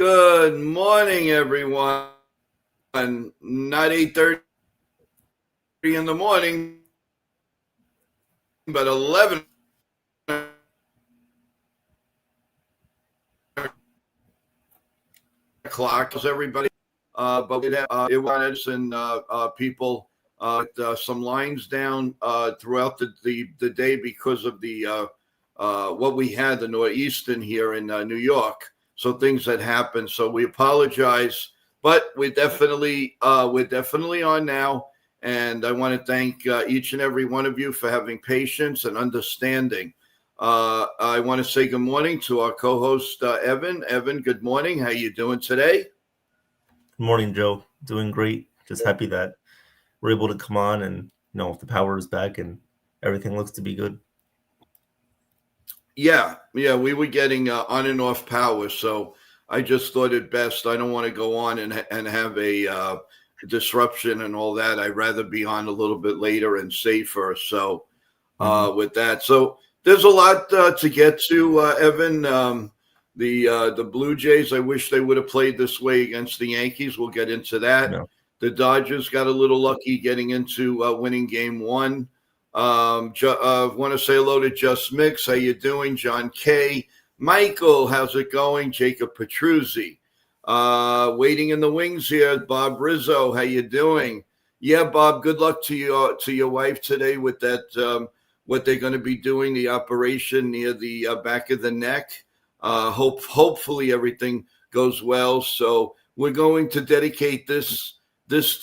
Good morning, everyone. Not 8:30 in the morning, but 11 o'clock. How's everybody? But it was and people with some lines down throughout the day because of the what we had, the northeastern here in New York. So things that happened. So we apologize, but we're definitely on now. And I want to thank each and every one of you for having patience and understanding. I want to say good morning to our co-host Evan. Evan, good morning. How you doing today? Good morning, Joe. Doing great. Just happy that we're able to come on and the power is back and everything looks to be good. Yeah, we were getting on and off power, so I just thought it best. I don't want to go on and have a disruption and all that. I'd rather be on a little bit later and safer. So Hmm. with that, so there's a lot to get to, Evan. The Blue Jays. I wish they would have played this way against the Yankees. We'll get into that. No. The Dodgers got a little lucky getting into winning Game 1. Want to say hello to Just Mix. How you doing, John K? Michael, how's it going? Jacob Petruzzi. Waiting in the wings here, Bob Rizzo. How you doing? Yeah, Bob. Good luck to your wife today with that. What they're going to be doing, the operation near the back of the neck. Hopefully everything goes well. So we're going to dedicate this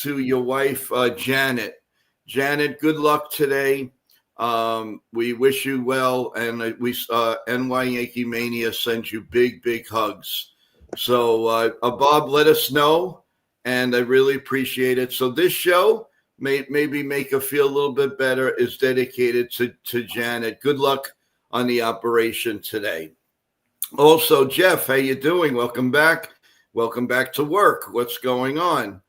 to your wife, Janet. Janet, good luck today. We wish you well, and we NY Yankee Mania sends you big hugs. So Bob, let us know, and I really appreciate it. So this show maybe make her feel a little bit better is dedicated to Janet. Good luck on the operation today. Also, Jeff, how you doing? Welcome back. Welcome back to work. What's going on?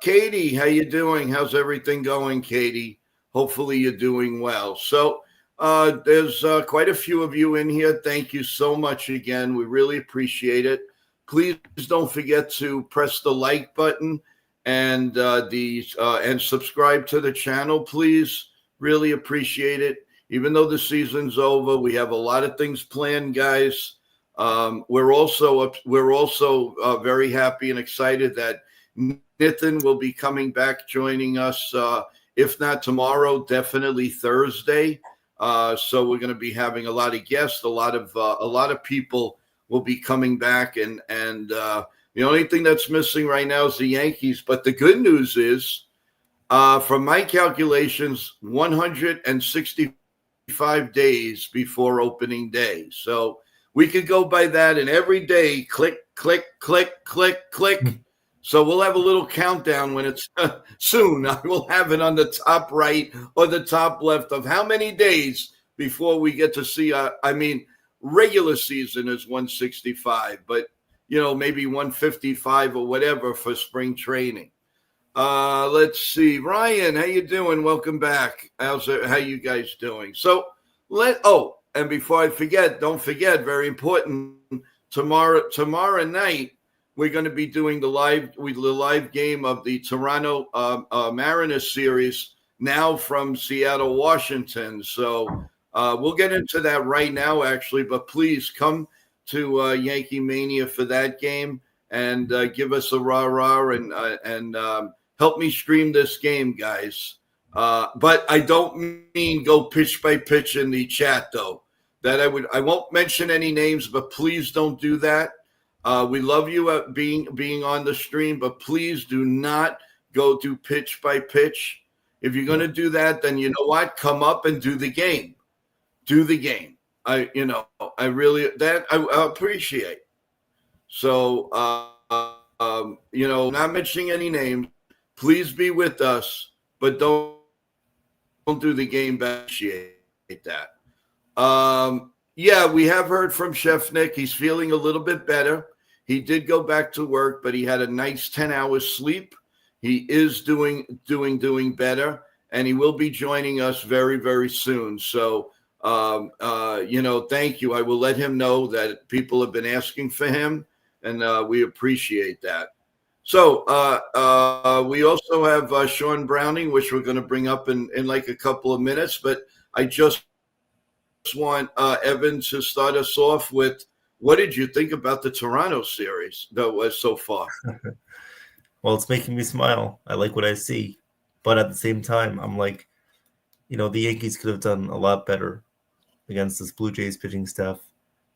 Katie, how you doing? How's everything going, Katie? Hopefully you're doing well. So there's quite a few of you in here. Thank you so much again. We really appreciate it. Please don't forget to press the like button and and subscribe to the channel, please. Really appreciate it. Even though the season's over, we have a lot of things planned, guys. We're also very happy and excited that Nathan will be coming back, joining us. If not tomorrow, definitely Thursday. So we're going to be having a lot of guests. A lot of people will be coming back, and the only thing that's missing right now is the Yankees. But the good news is, from my calculations, 165 days before opening day. So we could go by that, and every day, click, click, click, click, click. So we'll have a little countdown when it's soon. I will have it on the top right or the top left of how many days before we get to see. Regular season is 165, but maybe 155 or whatever for spring training. Let's see, Ryan, how you doing? Welcome back. How you guys doing? So and before I forget, don't forget, very important. Tomorrow night, we're going to be doing the live game of the Toronto Mariners series now from Seattle, Washington. So we'll get into that right now, actually. But please come to Yankee Mania for that game and give us a rah-rah and help me stream this game, guys. But I don't mean go pitch by pitch in the chat, though. I won't mention any names, but please don't do that. We love you being on the stream, but please do not go to pitch by pitch. If you're going to do that, then you know what? Come up and do the game. Do the game. I appreciate. So, not mentioning any names. Please be with us, but don't do the game. Appreciate that. Yeah, we have heard from Chef Nick. He's feeling a little bit better. He did go back to work, but he had a nice 10 hours sleep. He is doing better, and he will be joining us very, very soon. So, thank you. I will let him know that people have been asking for him, and we appreciate that. So we also have Sean Browning, which we're going to bring up in like a couple of minutes. But I just want Evan to start us off with what did you think about the Toronto series that was so far? Well, it's making me smile. I like what I see. But at the same time, I'm like, the Yankees could have done a lot better against this Blue Jays pitching staff.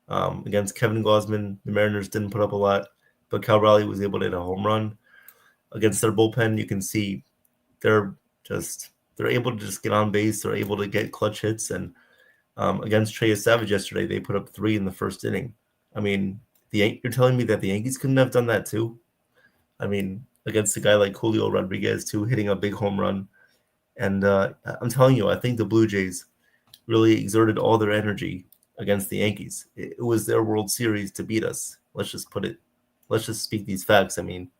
Against Kevin Gausman, the Mariners didn't put up a lot, but Cal Raleigh was able to hit a home run. Against their bullpen, you can see they're they're able to just get on base. They're able to get clutch hits. And against Trey Savage yesterday, they put up 3 in the first inning. I mean, you're telling me that the Yankees couldn't have done that too? I mean, against a guy like Julio Rodriguez too, hitting a big home run. And I'm telling you, I think the Blue Jays really exerted all their energy against the Yankees. It was their World Series to beat us. Let's just speak these facts. I mean,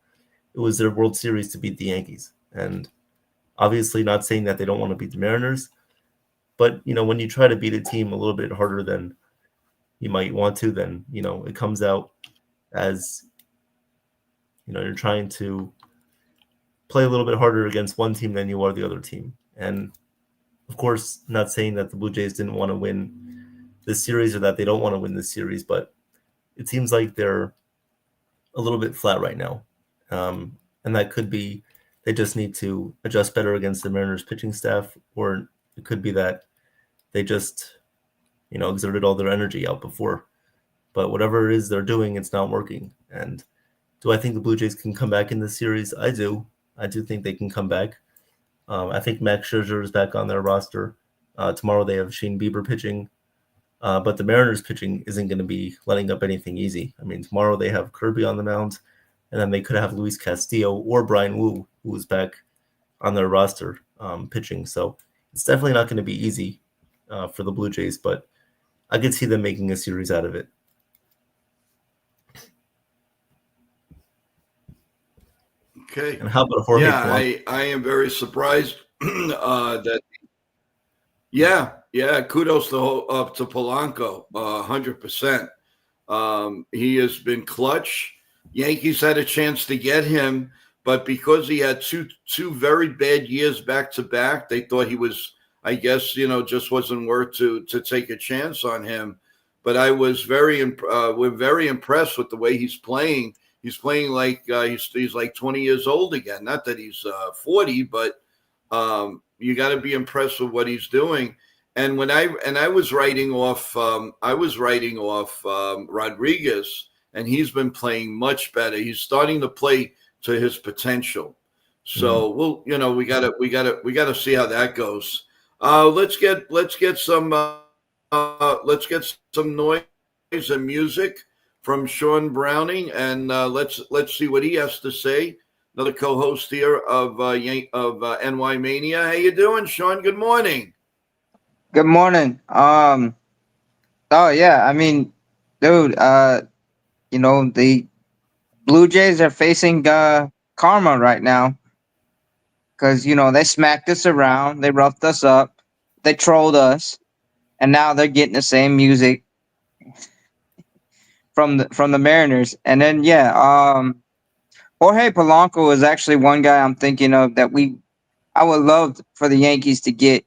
it was their World Series to beat the Yankees. And obviously not saying that they don't want to beat the Mariners, but, when you try to beat a team a little bit harder than you might want to, then, it comes out as, you're trying to play a little bit harder against one team than you are the other team. And of course, not saying that the Blue Jays didn't want to win this series or that they don't want to win this series, but it seems like they're a little bit flat right now. And that could be they just need to adjust better against the Mariners pitching staff, or it could be that they just, exerted all their energy out before. But whatever it is they're doing, it's not working. And do I think the Blue Jays can come back in this series? I do. I do think they can come back. I think Max Scherzer is back on their roster. Tomorrow they have Shane Bieber pitching. But the Mariners pitching isn't going to be letting up anything easy. I mean, tomorrow they have Kirby on the mound, and then they could have Luis Castillo or Brian Wu, who is back on their roster pitching. So it's definitely not going to be easy for the Blue Jays, but I could see them making a series out of it. Okay. And how about Jorge Polanco? I am very surprised that. Yeah. Kudos to Polanco, 100%. He has been clutch. Yankees had a chance to get him, but because he had two very bad years back to back, they thought he was, I guess, just wasn't worth to take a chance on him. But I was we're very impressed with the way he's playing. He's playing like he's like 20 years old again. Not that he's 40, but you got to be impressed with what he's doing. And I was writing off Rodriguez, and he's been playing much better. He's starting to play to his potential. So we gotta see how that goes. Let's get some noise and music from Sean Browning, and let's see what he has to say. Another co-host here of NY Mania. How you doing, Sean? Good morning. Good morning. Oh yeah, I mean, dude, the Blue Jays are facing karma right now because they smacked us around, they roughed us up, they trolled us, and now they're getting the same music from the Mariners. And then Jorge Polanco is actually one guy I'm thinking of that I would love for the Yankees to get.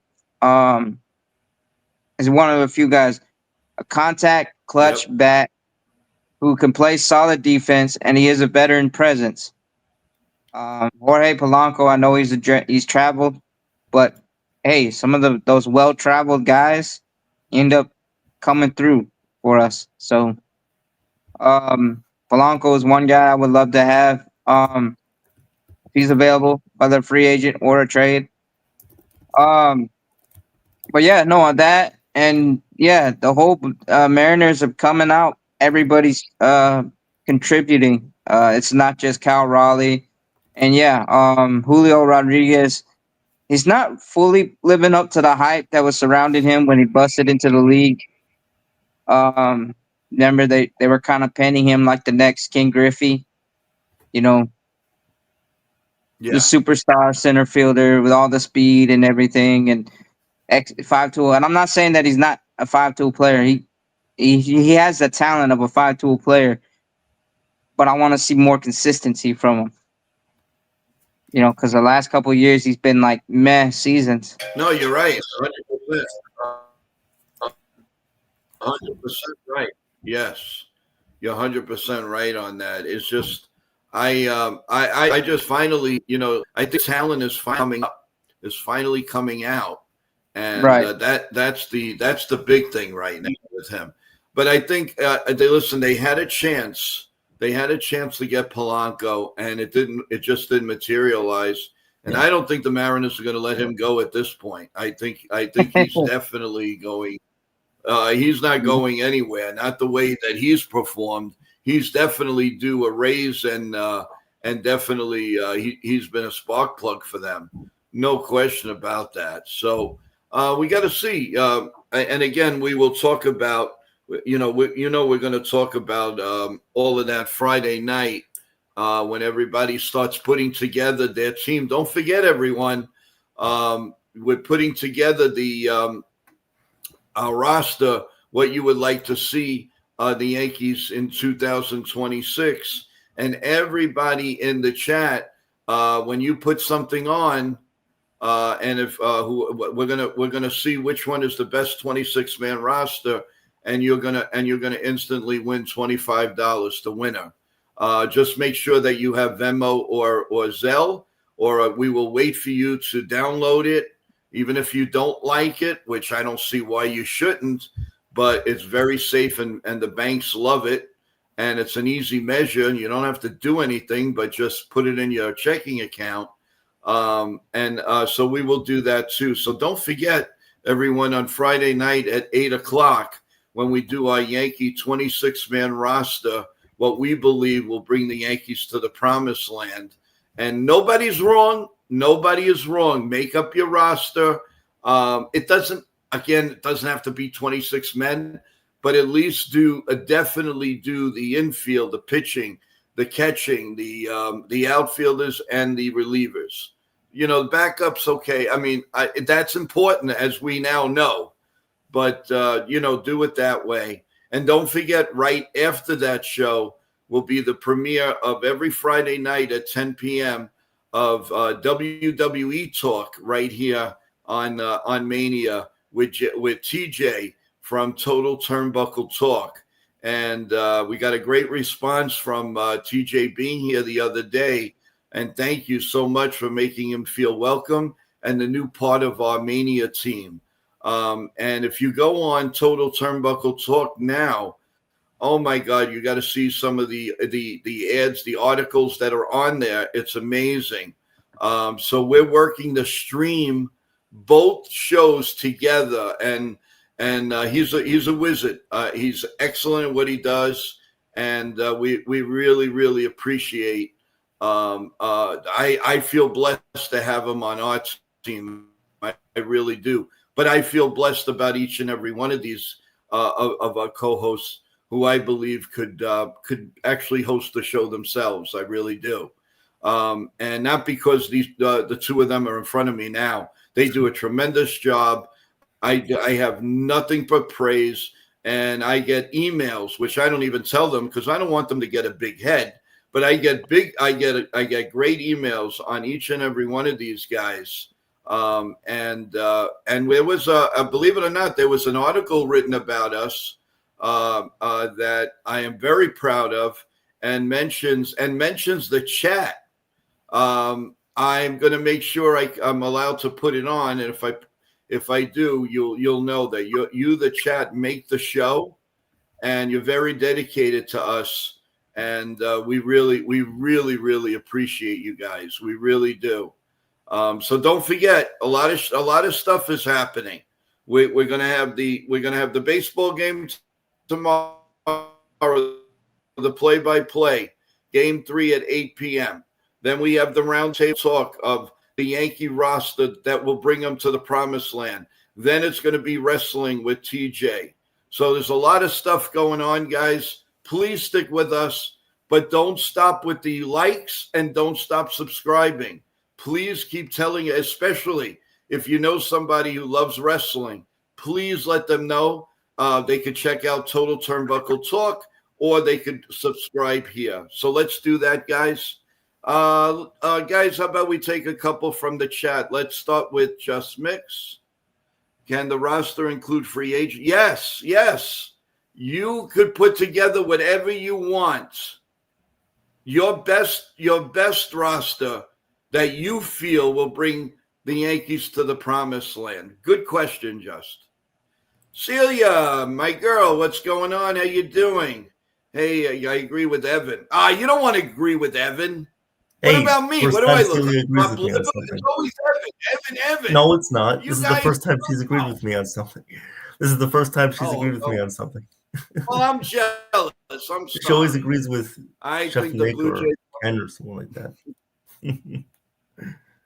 Is one of the few guys, a contact clutch Yep. bat who can play solid defense, and he is a veteran presence. Jorge Polanco, I know he's traveled, but hey, some of those well traveled guys end up coming through for us. So Polanco is one guy I would love to have. If he's available, whether free agent or a trade. Um, but yeah, no, on that, and yeah, the whole Mariners are coming out. Everybody's contributing. It's not just Cal Raleigh, and Julio Rodriguez. He's not fully living up to the hype that was surrounding him when he busted into the league. Remember they were kind of penning him like the next King Griffey, you know, the Yeah. superstar center fielder with all the speed and everything, and 5 tool. And I'm not saying that he's not a 5 tool player. He has the talent of a 5 tool player. but I want to see more consistency from him. You know, because the last couple of years he's been like meh seasons. No, you're right. 100%. 100% right. Yes. You're 100% right on that. It's just, I just finally, I think talent is coming up, is finally coming out. And Right. that's the big thing right now with him. But I think they had a chance. They had a chance to get Polanco, and it just didn't materialize. And I don't think the Mariners are going to let him go at this point. I think he's definitely going. He's not going anywhere. Not the way that he's performed. He's definitely due a raise, and definitely he's been a spark plug for them. No question about that. So we got to see. And again, we will talk about. We're going to talk about all of that Friday night when everybody starts putting together their team. Don't forget, everyone. We're putting together the roster, what you would like to see the Yankees in 2026. And everybody in the chat, when you put something on, and if we're gonna see which one is the best 26-man roster, and you're gonna instantly win $25, the winner. Just make sure that you have Venmo or Zelle, or we will wait for you to download it. Even if you don't like it, which I don't see why you shouldn't, but it's very safe and the banks love it. And it's an easy measure, and you don't have to do anything but just put it in your checking account. So we will do that too. So don't forget, everyone, on Friday night at 8 o'clock, when we do our Yankee 26-man roster, what we believe will bring the Yankees to the promised land. And nobody's wrong. Nobody is wrong. Make up your roster. It doesn't have to be 26 men, but at least definitely do the infield, the pitching, the catching, the outfielders, and the relievers. The backups, okay. I mean, that's important, as we now know. But, do it that way. And don't forget, right after that show will be the premiere of every Friday night at 10 p.m. of WWE Talk right here on Mania with TJ from Total Turnbuckle Talk. And we got a great response from TJ being here the other day. And thank you so much for making him feel welcome and the new part of our Mania team. And if you go on Total Turnbuckle Talk now, oh my God, you got to see some of the ads, the articles that are on there. It's amazing. So we're working to stream both shows together, and he's a wizard. He's excellent at what he does, and we really, really appreciate. I feel blessed to have him on our team. I really do. But I feel blessed about each and every one of these of our co-hosts, who I believe could actually host the show themselves. I really do. And not because the two of them are in front of me now. They do a tremendous job. I have nothing but praise, and I get emails, which I don't even tell them because I don't want them to get a big head. But I get great emails on each and every one of these guys. And there was believe it or not, there was an article written about us that I am very proud of, and mentions the chat. I'm going to make sure I'm allowed to put it on, and if I do, you'll know that you the chat make the show, and you're very dedicated to us, and we really appreciate you guys. We really do. So don't forget, a lot of stuff is happening. We're gonna have the baseball game tomorrow, the play-by-play, Game 3 at 8 p.m. Then we have the roundtable talk of the Yankee roster that will bring them to the promised land. Then it's going to be wrestling with TJ. So there's a lot of stuff going on, guys. Please stick with us, but don't stop with the likes and don't stop subscribing. Please keep telling it, especially if you know somebody who loves wrestling. Please let them know. They could check out Total Turnbuckle Talk or they could subscribe here. So let's do that, guys. Guys, how about we take a couple from the chat? Let's start with Just Mix. Can the roster include free agent? Yes, yes. You could put together whatever you want. Your best roster that you feel will bring the Yankees to the promised land. Good question, Just. Celia, my girl, what's going on? How you doing? Hey, I agree with Evan. You don't want to agree with Evan. What Hey, about me? first What do time I look Celia like? agrees Bob with me on Liver? something. It's always Evan. No, it's not. You This is the guys first time she's agreed know. with me on something. This is the first time she's agreed with me Oh. on something. Well, I'm jealous. I'm She always sorry. agrees with I Chef think the Nick Blue or Jays. Ken or something like that.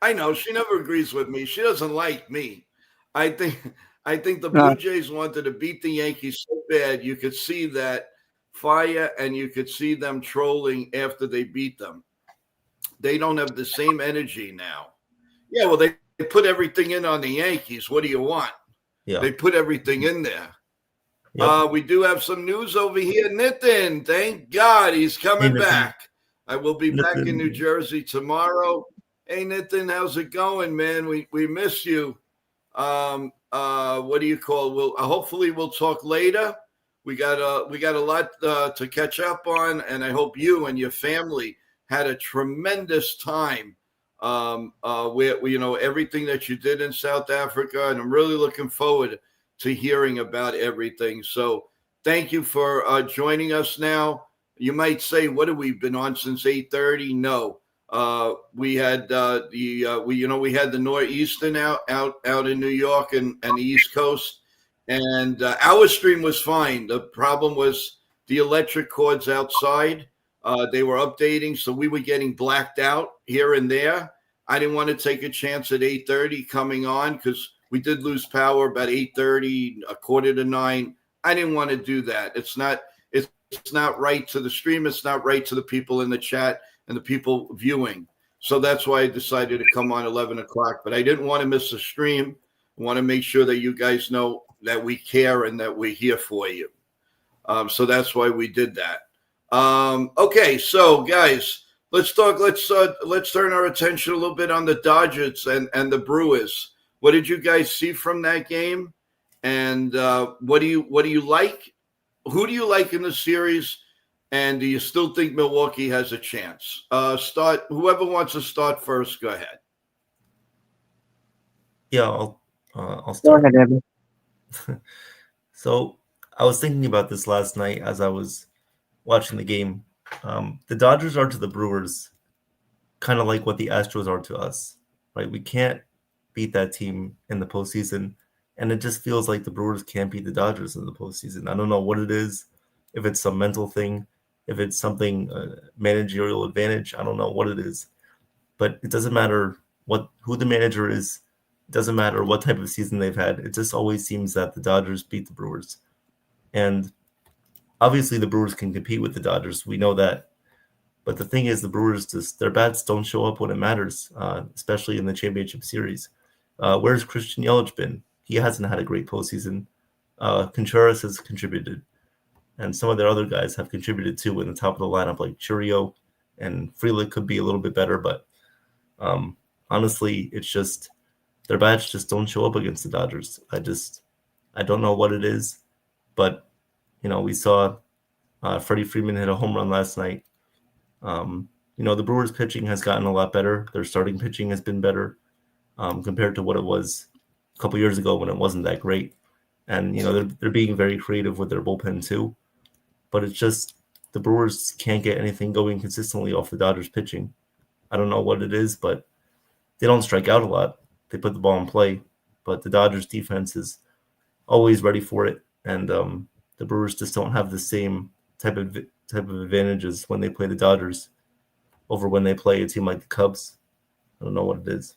I know she never agrees with me. She doesn't like me. I think the No. Blue Jays wanted to beat the Yankees so bad you could see that fire and you could see them trolling after they beat them. They don't have the same energy now. Yeah, well, they put everything in on the Yankees. What do you want? Yeah. They put everything in there. Yep. We do have some news over here. Nitin, thank God he's coming back. I will be back in New Jersey tomorrow. Hey, Nitin, how's it going, man? We miss you. What do you call? Hopefully we'll talk later. We got a lot to catch up on, and I hope you and your family had a tremendous time. Everything that you did in South Africa, and I'm really looking forward to hearing about everything. So thank you for joining us now. You might say, what have we been on since 8:30? No. We had we had the Northeastern out in New York and the East Coast, and our stream was fine. The problem was the electric cords outside. They were updating, so we were getting blacked out here and there. I didn't want to take a chance at 8:30 coming on because we did lose power about 8:30, 8:45. I didn't want to do that. It's not right to the stream. It's not right to the people in the chat and the people viewing. So that's why I decided to come on 11 o'clock. But I didn't want to miss the stream. I want to make sure that you guys know that we care and that we're here for you. So that's why we did that. Okay, so guys, let's talk. Let's turn our attention a little bit on the Dodgers and the Brewers. What did you guys see from that game? And what do you like? Who do you like in the series? And do you still think Milwaukee has a chance? Start. Whoever wants to start first, go ahead. Yeah, I'll Go start. ahead, Evan. So I was thinking about this last night as I was watching the game. The Dodgers are to the Brewers kind of like what the Astros are to us, right? We can't beat that team in the postseason, and it just feels like the Brewers can't beat the Dodgers in the postseason. I don't know what it is, if it's some mental thing, if it's something managerial advantage. I don't know what it is, but it doesn't matter who the manager is. It doesn't matter what type of season they've had. It just always seems that the Dodgers beat the Brewers, and obviously the Brewers can compete with the Dodgers. We know that. But the thing is, the Brewers their bats don't show up when it matters, especially in the championship series. Where's Christian Yelich been? He hasn't had a great postseason. Contreras has contributed, and some of their other guys have contributed too in the top of the lineup, like Churio, and Frelick could be a little bit better. But honestly, it's just their bats just don't show up against the Dodgers. I don't know what it is, but we saw Freddie Freeman hit a home run last night. The Brewers pitching has gotten a lot better. Their starting pitching has been better compared to what it was a couple years ago when it wasn't that great. And, they're being very creative with their bullpen too. But it's just the Brewers can't get anything going consistently off the Dodgers pitching. I don't know what it is, but they don't strike out a lot. They put the ball in play. But the Dodgers defense is always ready for it. And the Brewers just don't have the same type of advantages when they play the Dodgers over when they play a team like the Cubs. I don't know what it is.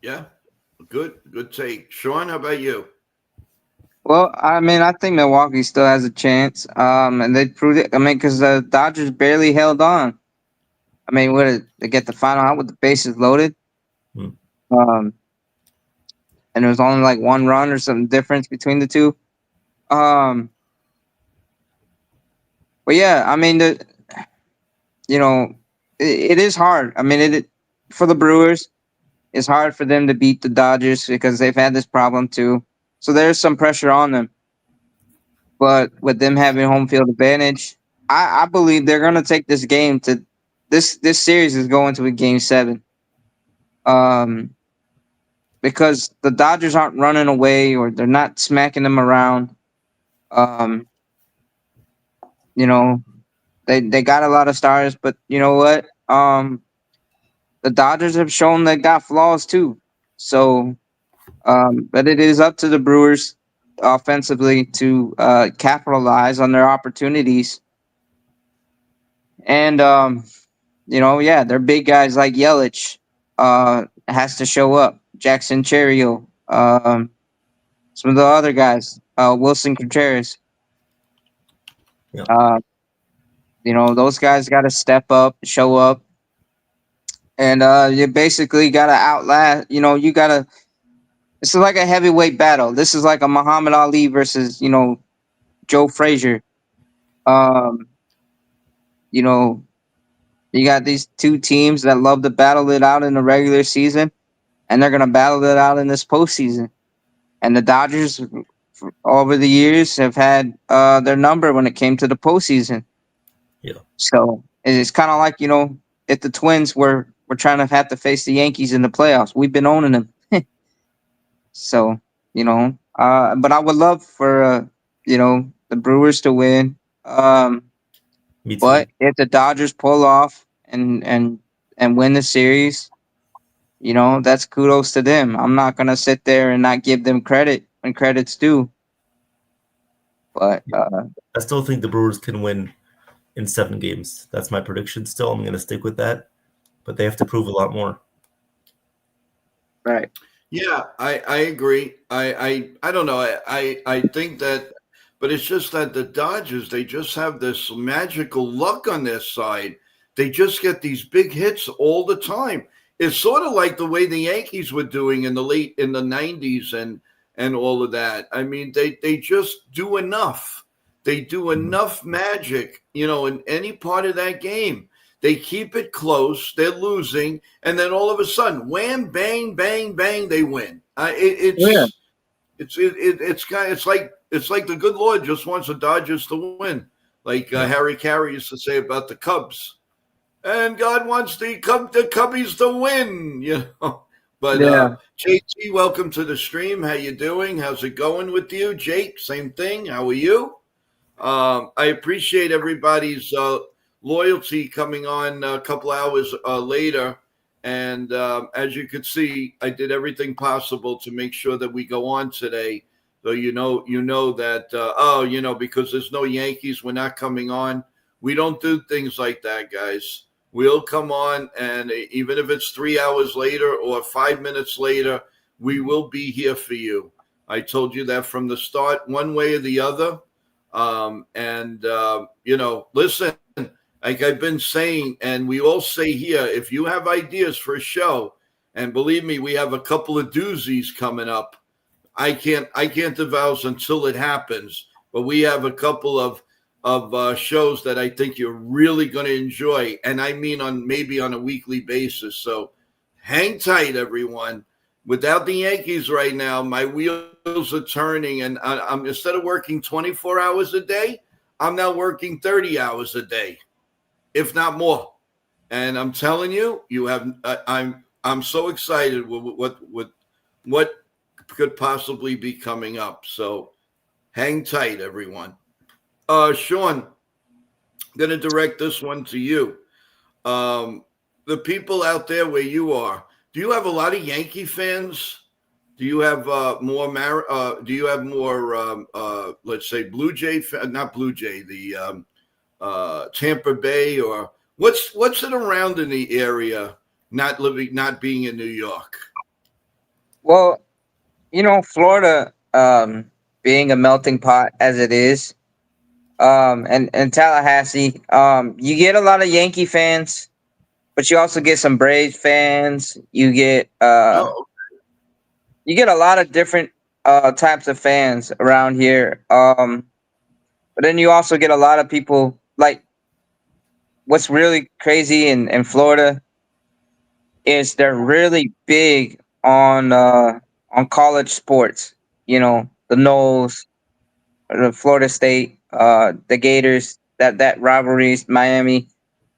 Yeah, good take. Sean, how about you? Well, I mean, I think Milwaukee still has a chance. And they proved it. I mean, because the Dodgers barely held on. I mean, they get the final out with the bases loaded. And there was only like one run or some difference between the two. But yeah, I mean, you know, it is hard. I mean, for the Brewers, it's hard for them to beat the Dodgers because they've had this problem too. So there's some pressure on them. But with them having home field advantage, I believe they're gonna take this game to this series is going to a game 7. Um, because the Dodgers aren't running away or they're not smacking them around. Um, you know, they got a lot of stars, but you know what? The Dodgers have shown they got flaws too. So, but it is up to the Brewers offensively to capitalize on their opportunities. And yeah, they're big guys like Yelich has to show up. Jackson Cherio, some of the other guys, Wilson Contreras. Yeah, Uh, those guys got to step up, show up, and you basically got to outlast. You got to. This is like a heavyweight battle. This is like a Muhammad Ali versus Joe Frazier. Um, you know, you got these two teams that love to battle it out in the regular season, and they're gonna battle it out in this postseason. And the Dodgers, over the years, have had their number when it came to the postseason. yeah. So it's kind of like if the Twins were trying to have to face the Yankees in the playoffs, we've been owning them. So but I would love for the Brewers to win. Me too. But if the Dodgers pull off and win the series, that's kudos to them. I'm not gonna sit there and not give them credit when credit's due. But I still think the Brewers can win in 7 games. That's my prediction. Still, I'm going to stick with that, but they have to prove a lot more. right, Yeah, I agree. I don't know. I think that, but it's just that the Dodgers, they just have this magical luck on their side. They just get these big hits all the time. It's sort of like the way the Yankees were doing in the 90s and all of that. I mean, they just do enough. They do enough magic, in any part of that game. They keep it close. They're losing, and then all of a sudden, wham, bang, bang, bang, they win. yeah, It's like the good Lord just wants the Dodgers to win, like Yeah. Harry Carey used to say about the Cubs. And God wants the Cubbies to win, But yeah. JT, welcome to the stream. How you doing? How's it going with you, Jake? Same thing. How are you? I appreciate everybody's loyalty coming on a couple hours later. And as you could see, I did everything possible to make sure that we go on today. So that because there's no Yankees, we're not coming on. We don't do things like that, guys. We'll come on, and even if it's 3 hours later or 5 minutes later, we will be here for you. I told you that from the start, one way or the other. Listen, like I've been saying, and we all say here, if you have ideas for a show, and believe me, we have a couple of doozies coming up. I can't divulge until it happens, but we have a couple of shows that I think you're really going to enjoy, and I mean maybe on a weekly basis. So hang tight, everyone. Without the Yankees right now, my wheels are turning, and I'm instead of working 24 hours a day, I'm now working 30 hours a day, if not more. And I'm telling you, I'm so excited with what could possibly be coming up. So hang tight, everyone. Sean, I'm going to direct this one to you. The people out there where you are, do you have a lot of Yankee fans? Do you have do you have more? Let's say Blue Jay, not Blue Jay, the Tampa Bay, or what's it around in the area? Not being in New York. Well, Florida, being a melting pot as it is, and Tallahassee, you get a lot of Yankee fans, but you also get some Braves fans. Oh, You get a lot of different types of fans around here. But then you also get a lot of people like what's really crazy in Florida is they're really big on college sports. You know, the Knowles, the Florida State, the Gators, that rivalries, Miami.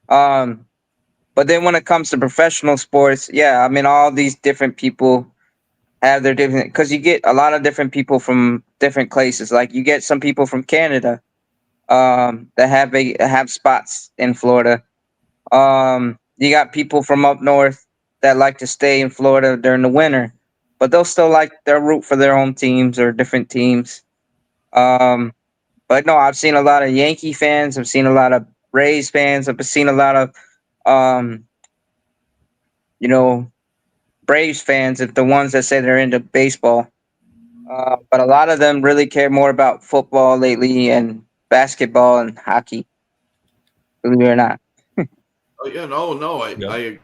Um, but then when it comes to professional sports, yeah, I mean all these different people have their different because you get a lot of different people from different places. Like you get some people from Canada that have spots in Florida. You got people from up north that like to stay in Florida during the winter, but they'll still like they'll root for their own teams or different teams. Um, but no, I've seen a lot of Yankee fans. I've seen a lot of Rays fans. I've seen a lot of um, you know Braves fans. If the ones that say they're into baseball, but a lot of them really care more about football lately and basketball and hockey. Believe it or not. Oh, yeah, no, Yeah. I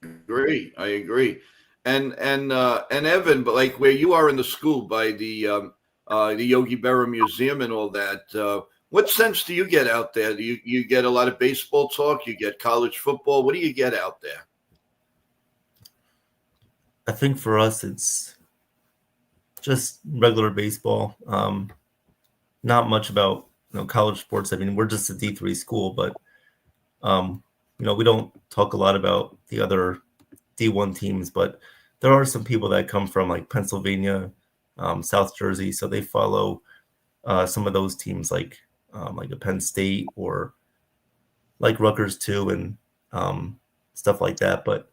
agree. I agree. And Evan, but like where you are in the school by the Yogi Berra Museum and all that, what sense do you get out there? Do you get a lot of baseball talk? You get college football? What do you get out there? I think for us, it's just regular baseball. Not much about college sports. I mean, we're just a D3 school, but we don't talk a lot about the other D1 teams. But there are some people that come from like Pennsylvania, South Jersey, so they follow some of those teams like a Penn State or like Rutgers too, and stuff like that. But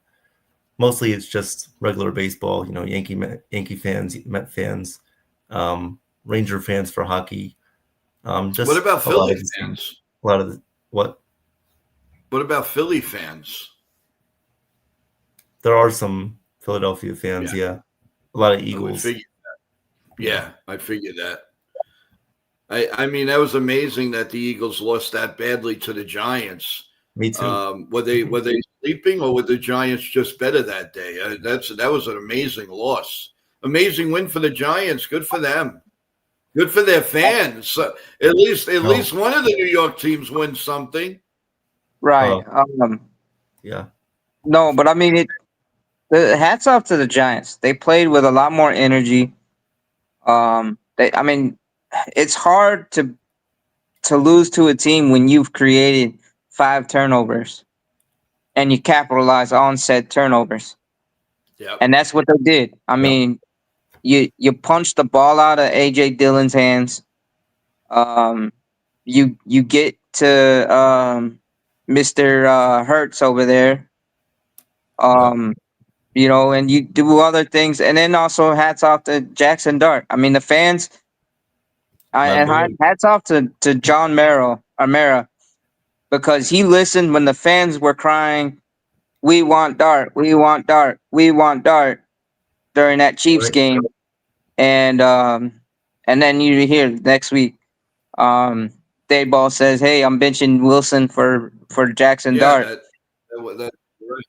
mostly it's just regular baseball. Yankee fans, Met fans, Ranger fans for hockey. What Just about a lot Philly of the same. fans? A lot of the what What about Philly fans? there are some Philadelphia Yeah, fans. Yeah, a lot of I would Eagles. figure. Yeah, Yeah, I figured that. I mean, that was amazing that the Eagles lost that badly to the Giants. me too. Were they sleeping or were the Giants just better that day? That was an amazing loss. Amazing win for the Giants. Good for them. Good for their fans. At least No, one of the New York teams wins something. Right. uh, yeah, No, but I mean it. The hats off to the Giants. They played with a lot more energy. I mean, it's hard to lose to a team when you've created 5 turnovers and you capitalize on said turnovers, Yep. and that's what they did. I yeah, mean, you punched the ball out of AJ Dillon's hands. Um, you get to Mister Hertz over there. yeah. Um, and you do other things, and then also hats off to Jackson Dart. I mean, the fans, My boy. hats off to John Merrill or Mara because he listened when the fans were crying, "We want Dart, we want Dart, we want Dart" during that Chiefs Right. game, and then you hear next week, um, Dayball says, "Hey, I'm benching Wilson for Jackson Yeah. Dart," That right.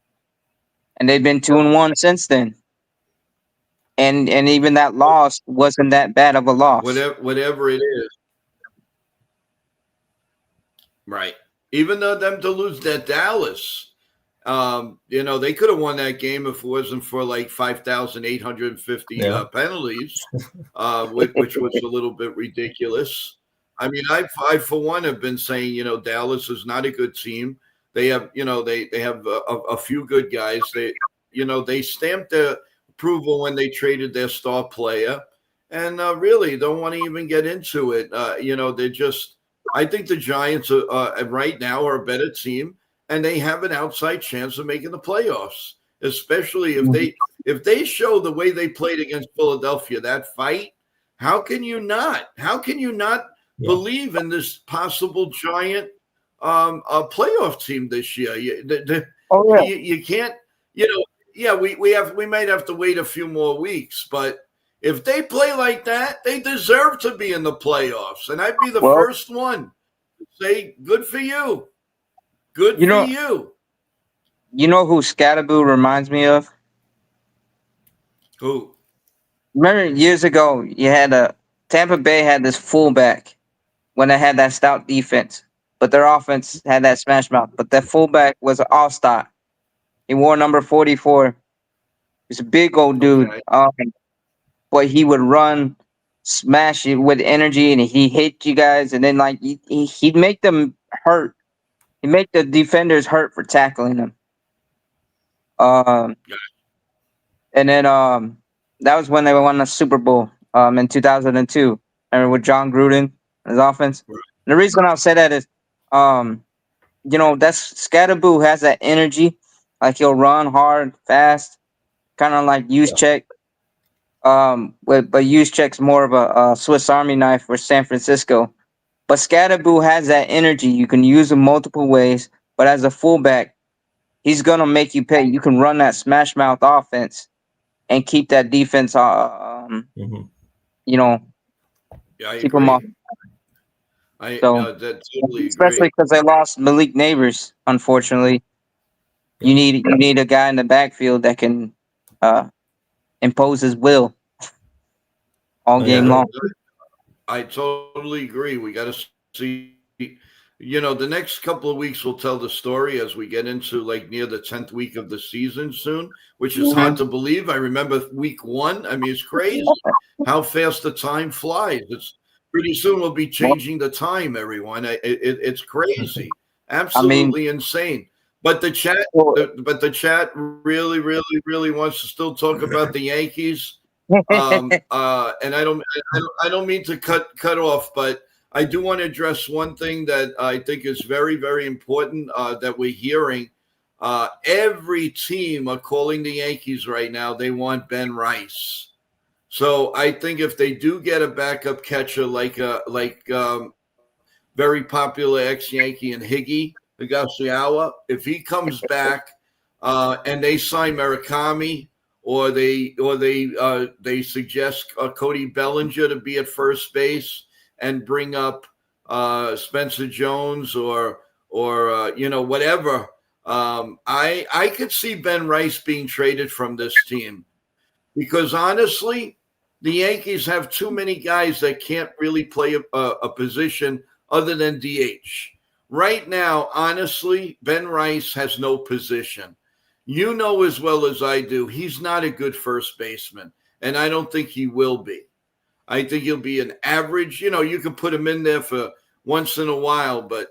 and they've been 2-1 since then. And even that loss wasn't that bad of a loss. Whatever it is. Right. Even though them to lose that Dallas, they could have won that game if it wasn't for like 5,850 Yeah. penalties, which was a little bit ridiculous. I mean, I for one have been saying, Dallas is not a good team. They have, they have a few good guys. They stamped their approval when they traded their star player, and really don't want to even get into it. They're just. I think the Giants right now are a better team, and they have an outside chance of making the playoffs. Especially if they show the way they played against Philadelphia, that fight. How can you not? How can you not Yeah. believe in this possible giant playoff team this year? Oh yeah. You can't. Yeah, we might have to wait a few more weeks, but if they play like that, they deserve to be in the playoffs. And I'd be the Well, first one to say, good for you. Good you for know, you. you know who Scatterboo reminds me of? Who? Remember years ago, you had a Tampa Bay had this fullback. when they had that stout defense, but their offense had that smash mouth. But their fullback was an all star. He wore number 44. He's a big old dude. Okay. But he would run, smash it with energy, and he hit you guys, and then like he'd make them hurt. He'd make the defenders hurt for tackling him. Um, and then that was when they won the Super Bowl in 2002. Remember with John Gruden and his offense. Right. And the reason I'll say that is, that's Scatterboo has that energy, like he'll run hard, fast, kind of like use check. But use check's more of a Swiss Army knife for San Francisco. But Scatterboo has that energy. You can use him multiple ways. But as a fullback, he's gonna make you pay. You can run that smash mouth offense and keep that defense. Mhm. You know, Yeah, I keep them off. agree. I So that totally especially agree. because they lost Malik Neighbors, unfortunately. Yeah. You need a guy in the backfield that can impose his will all Oh, game yeah. long. I totally agree. We got to see, the next couple of weeks will tell the story as we get into like near the 10th week of the season soon, which is hard to believe. I remember week 1. I mean, it's crazy how fast the time flies. It's pretty soon we'll be changing the time, everyone. It's crazy, I mean, absolutely insane. But the chat really, really, really wants to still talk about the Yankees. And I don't mean to cut off, but I do want to address one thing that I think is very, very important that we're hearing. Every team are calling the Yankees right now. They want Ben Rice. So I think if they do get a backup catcher like very popular ex-Yankee and Higgy Higashioka, if he comes back and they sign Murakami, or they suggest Cody Bellinger to be at first base and bring up Spencer Jones or whatever. I could see Ben Rice being traded from this team because honestly, the Yankees have too many guys that can't really play a position other than DH. Right now, honestly, Ben Rice has no position. You know as well as I do, he's not a good first baseman, and I don't think he will be. I think he'll be an average. You can put him in there for once in a while, but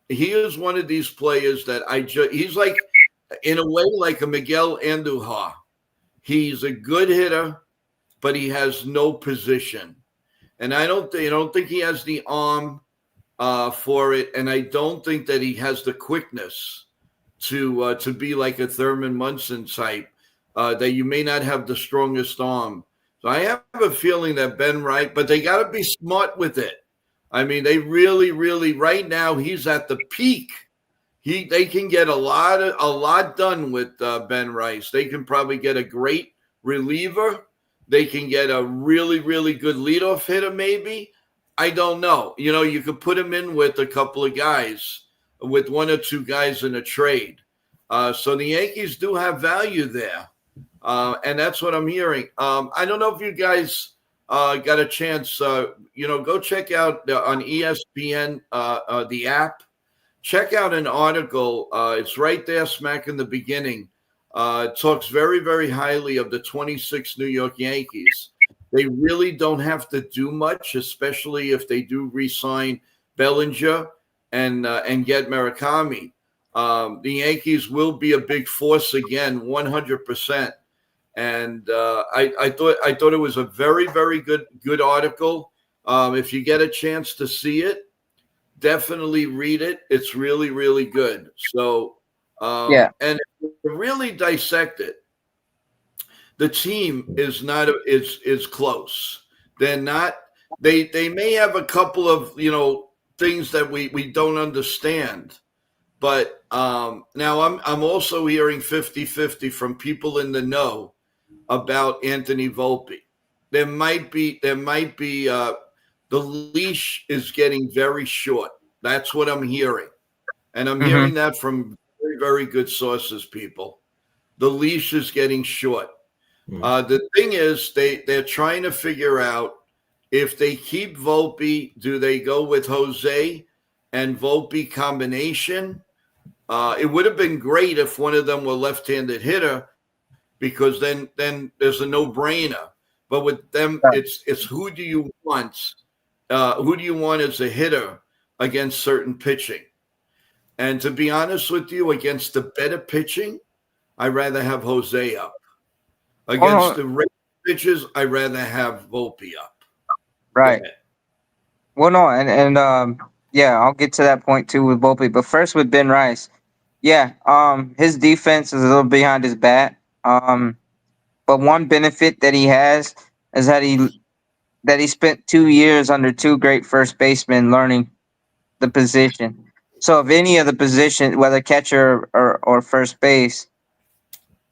he is one of these players that he's like, in a way, like a Miguel Andujar. He's a good hitter, but he has no position. And I don't think he has the arm for it, and I don't think that he has the quickness to be like a Thurman Munson type. That you may not have the strongest arm. So I have a feeling that Ben Wright, but they got to be smart with it. I mean, they really, really right now he's at the peak. They can get a lot done with Ben Rice. They can probably get a great reliever. They can get a really, really good leadoff hitter, maybe. I don't know. You could put him in with a couple of guys, with one or two guys in a trade. So the Yankees do have value there. And that's what I'm hearing. I don't know if you guys got a chance, go check out on ESPN, the app. Check out an article. It's right there, smack in the beginning. It talks very, very highly of the 26 New York Yankees. They really don't have to do much, especially if they do re-sign Bellinger and get Murakami. The Yankees will be a big force again, 100%. And I thought it was a very, very good article. If you get a chance to see it, definitely read it. It's really, really good. So, Yeah. and to really dissect it, the team is close. They're not. They may have a couple of things that we don't understand. But now I'm also hearing 50-50 from people in the know about Anthony Volpe. There might be the leash is getting very short. That's what I'm hearing. And I'm Mm-hmm. hearing that from very, very good sources, people. The leash is getting short. The thing is, they're trying to figure out If they keep Volpe, do they go with Jose and Volpe combination? It would have been great if one of them were left-handed hitter, because then there's a no-brainer. But with them, it's who do you want? Who do you want as a hitter against certain pitching? And to be honest with you, against the better pitching, I'd rather have Jose up. Against the rare pitchers, I'd rather have Volpe up. Right. Well, no, and yeah, I'll get to that point too with Volpe. But first with Ben Rice, yeah, his defense is a little behind his bat. But one benefit that he has is that he spent 2 years under two great first basemen learning the position. So if any of the position, whether catcher or first base,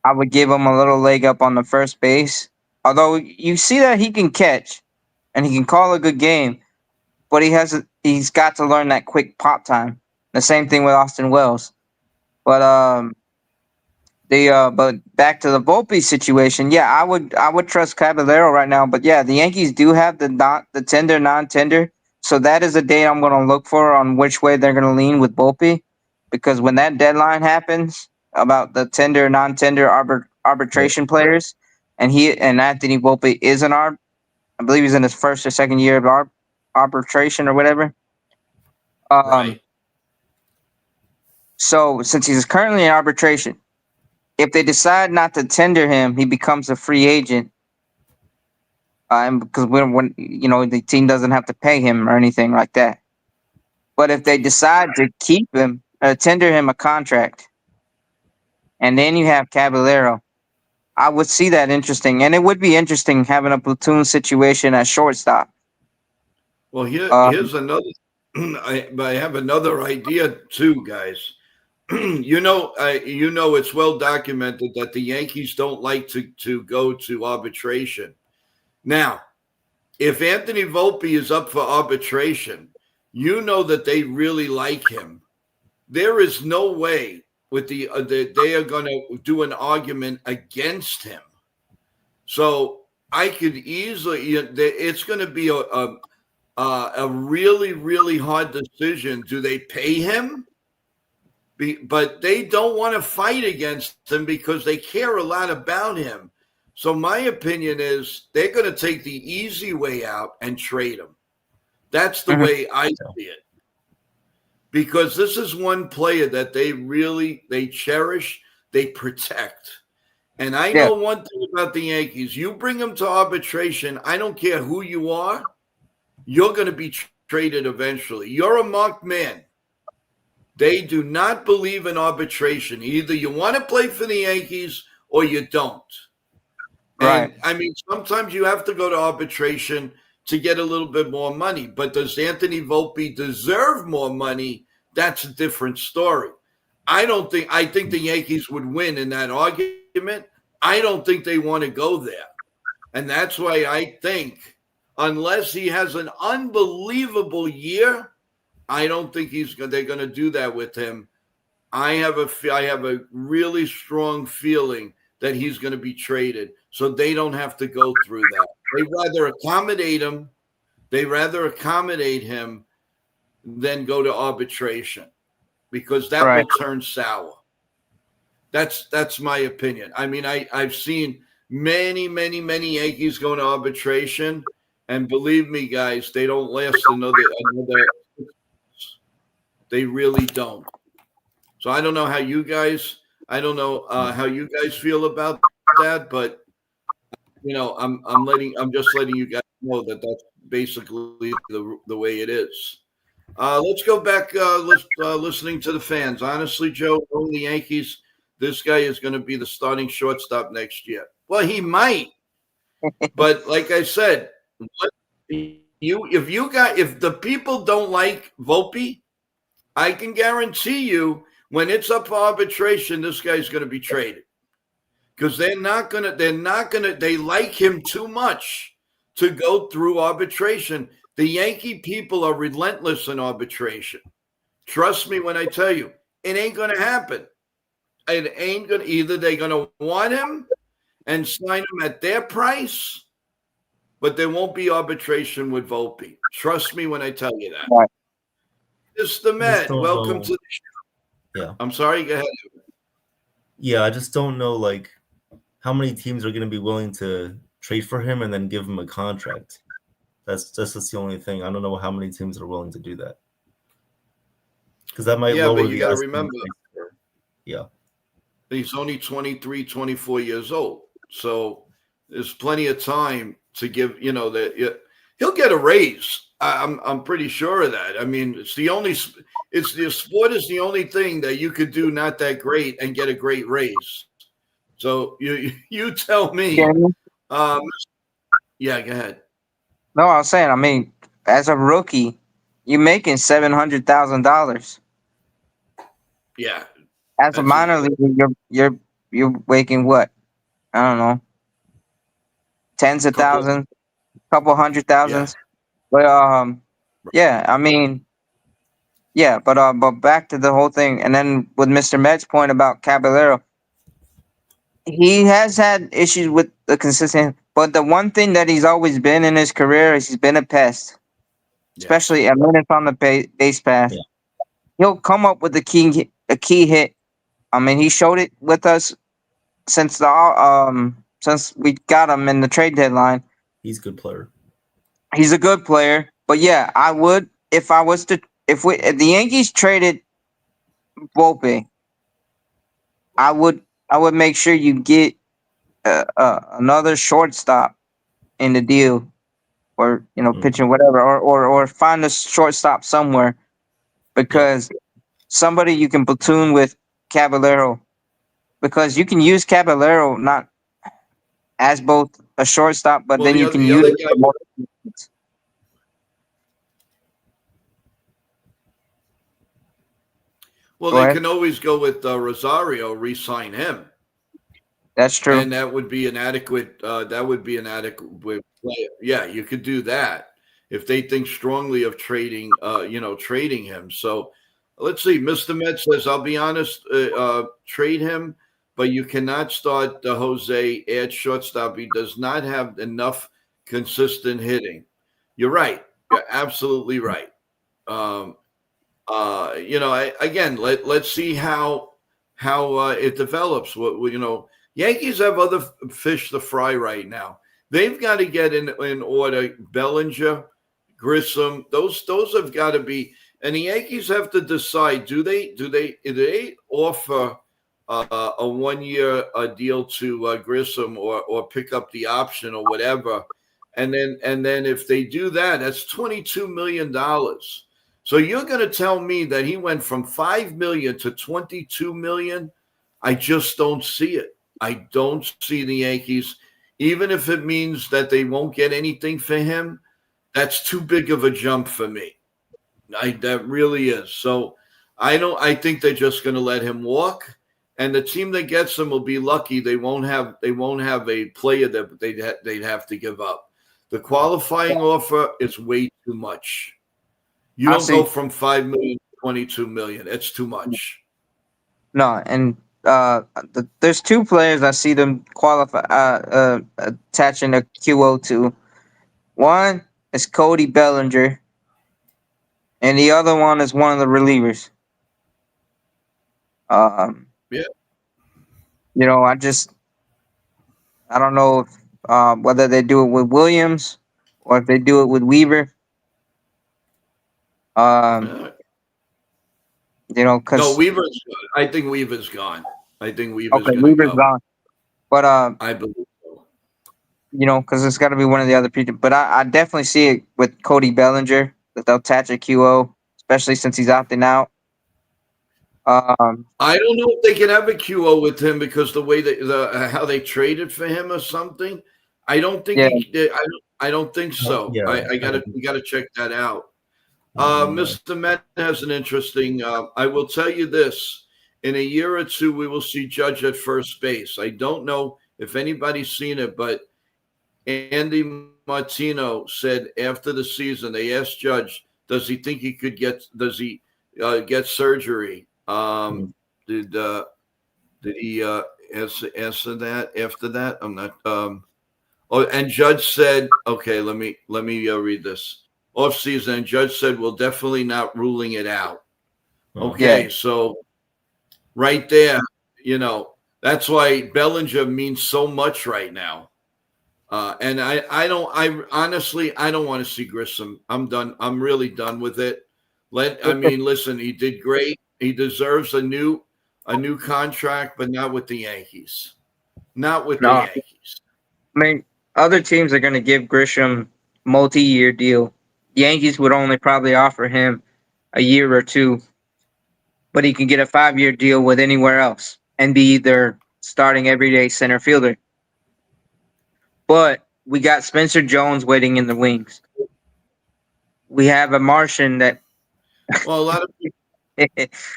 I would give him a little leg up on the first base. Although you see that he can catch and he can call a good game, but he's got to learn that quick pop time. The same thing with Austin Wells. But but back to the Volpe situation. Yeah, I would trust Caballero right now. But yeah, the Yankees do have the tender non-tender, so that is a date I'm going to look for on which way they're going to lean with Volpe, because when that deadline happens about the tender non-tender arbitration players, and Anthony Volpe is I believe he's in his first or second year of arbitration or whatever. Right. So since he's currently in arbitration, if they decide not to tender him, he becomes a free agent. And because when the team doesn't have to pay him or anything like that. But if they decide to keep him, tender him a contract, and then you have Caballero, I would see that interesting, and it would be interesting having a platoon situation at shortstop. Well, here's another. I have another idea too, guys. It's well documented that the Yankees don't like to go to arbitration. Now, if Anthony Volpe is up for arbitration, that they really like him. There is no way they are going to do an argument against him. So I could easily. It's going to be a really, really hard decision. Do they pay him? But they don't want to fight against him because they care a lot about him. So my opinion is they're going to take the easy way out and trade him. That's the way I see it. Because this is one player that they cherish, they protect. And I know one thing about the Yankees. You bring him to arbitration, I don't care who you are, you're going to be traded eventually. You're a marked man. They do not believe in arbitration. Either you want to play for the Yankees or you don't. Right. And I mean, sometimes you have to go to arbitration to get a little bit more money. But does Anthony Volpe deserve more money? That's a different story. I think the Yankees would win in that argument. I don't think they want to go there. And that's why I think unless he has an unbelievable year, I don't think they're going to do that with him. I have a really strong feeling that he's going to be traded, so they don't have to go through that. They'd rather accommodate him. They rather accommodate him than go to arbitration, because that will turn sour. That's my opinion. I mean, I've seen many Yankees go to arbitration, and believe me, guys, they don't last another. They really don't. So I don't know how you guys. I don't know how you guys feel about that, but I'm just letting you guys know that that's basically the way it is. Let's go back. Listening to the fans. Honestly, Joe, owning the Yankees, this guy is going to be the starting shortstop next year. Well, he might, but like I said, if the people don't like Volpe, I can guarantee you when it's up for arbitration, this guy's going to be traded, because they like him too much to go through arbitration. The Yankee people are relentless in arbitration. Trust me when I tell you, it ain't going to happen. It ain't going to. Either they're going to want him and sign him at their price, but there won't be arbitration with Volpe. Trust me when I tell you that. Right. Mr. I just Met, don't welcome know. to the show. Yeah. I'm sorry, go ahead. Yeah, I just don't know like how many teams are going to be willing to trade for him and then give him a contract. That's the only thing. I don't know how many teams are willing to do that. Because that might Yeah, lower but you the got to asking remember, price. Yeah. he's only 23, 24 years old. So there's plenty of time to give, that he'll get a raise. I'm pretty sure of that. I mean, it's the sport is the only thing that you could do not that great and get a great raise. So you tell me. Um, yeah, go ahead. No, I was saying, I mean, as a rookie, you're making $700,000. Yeah, As a that's minor leaguer, you're making what? I don't know, tens of couple. thousands, couple hundred Yeah, thousands. But yeah, I mean, yeah, but back to the whole thing, and then with Mr. Med's point about Caballero, he has had issues with the consistent. But the one thing that he's always been in his career is he's been a pest, yes. especially at minutes on the base pass. Yeah. He'll come up with a key hit. I mean, he showed it with us since we got him in the trade deadline. He's a good player. He's a good player, but yeah, I would if the Yankees traded Volpe, I would make sure you get another shortstop in the deal, or pitching whatever, or find a shortstop somewhere, because somebody you can platoon with Caballero, because you can use Caballero not as both a shortstop, but Well, then the you other, can the use other it guy. for more. Well, Go they ahead. can always go with Rosario, re-sign him. That's true. And that would be an adequate. That would be an adequate player. Yeah, you could do that if they think strongly of trading. Trading him. So let's see. Mr. Met says, "I'll be honest. Trade him, but you cannot start Jose at shortstop. He does not have enough consistent hitting." You're right. You're absolutely right. Um, again, let's see how it develops. Yankees have other fish to fry right now. They've got to get in order. Bellinger, Grissom, those have got to be. And the Yankees have to decide: do they offer a 1 year deal to Grissom, or pick up the option or whatever? And then if they do that, that's $22 million. So you're going to tell me that he went from 5 million to 22 million? I just don't see it. I don't see the Yankees, even if it means that they won't get anything for him. That's too big of a jump for me. That really is. So I think they're just going to let him walk, and the team that gets him will be lucky. They won't have a player that they'd have to give up. The qualifying offer is way too much. You I don't go see. from 5 million to 22 million. It's too much. No, and there's two players I see them attaching a QO to. One is Cody Bellinger, and the other one is one of the relievers. Um, Yeah. I don't know if, whether they do it with Williams or if they do it with Weaver. Yeah. No, Because I think Weaver's gone. I think Weaver's okay, going to Weaver's go. gone, but I believe so. because it's got to be one of the other people. But I definitely see it with Cody Bellinger that they'll attach a QO, especially since he's opting out. Um, I don't know if they can have a QO with him because the way how they traded for him or something. I don't think yeah, I don't think so. Yeah. We gotta check that out. No. Mr. Met has an interesting. I will tell you this: in a year or two, we will see Judge at first base. I don't know if anybody's seen it, but Andy Martino said after the season, they asked Judge, "Does he think he could get? Does he get surgery?" Did he answer that after that? I'm not. Oh, and Judge said, okay, let me read this. Off season, and Judge said we're definitely not ruling it out. Okay, Yeah. so right there, that's why Bellinger means so much right now. And I honestly, I don't want to see Grissom. I'm done. I'm really done with it. Listen, he did great. He deserves a new contract, but not with the Yankees. Not with the No, Yankees. I mean, other teams are going to give Grisham multi-year deal. Yankees would only probably offer him a year or two, but he can get a 5-year deal with anywhere else and be their starting everyday center fielder. But we got Spencer Jones waiting in the wings. We have a Martian that. Well, a lot of people,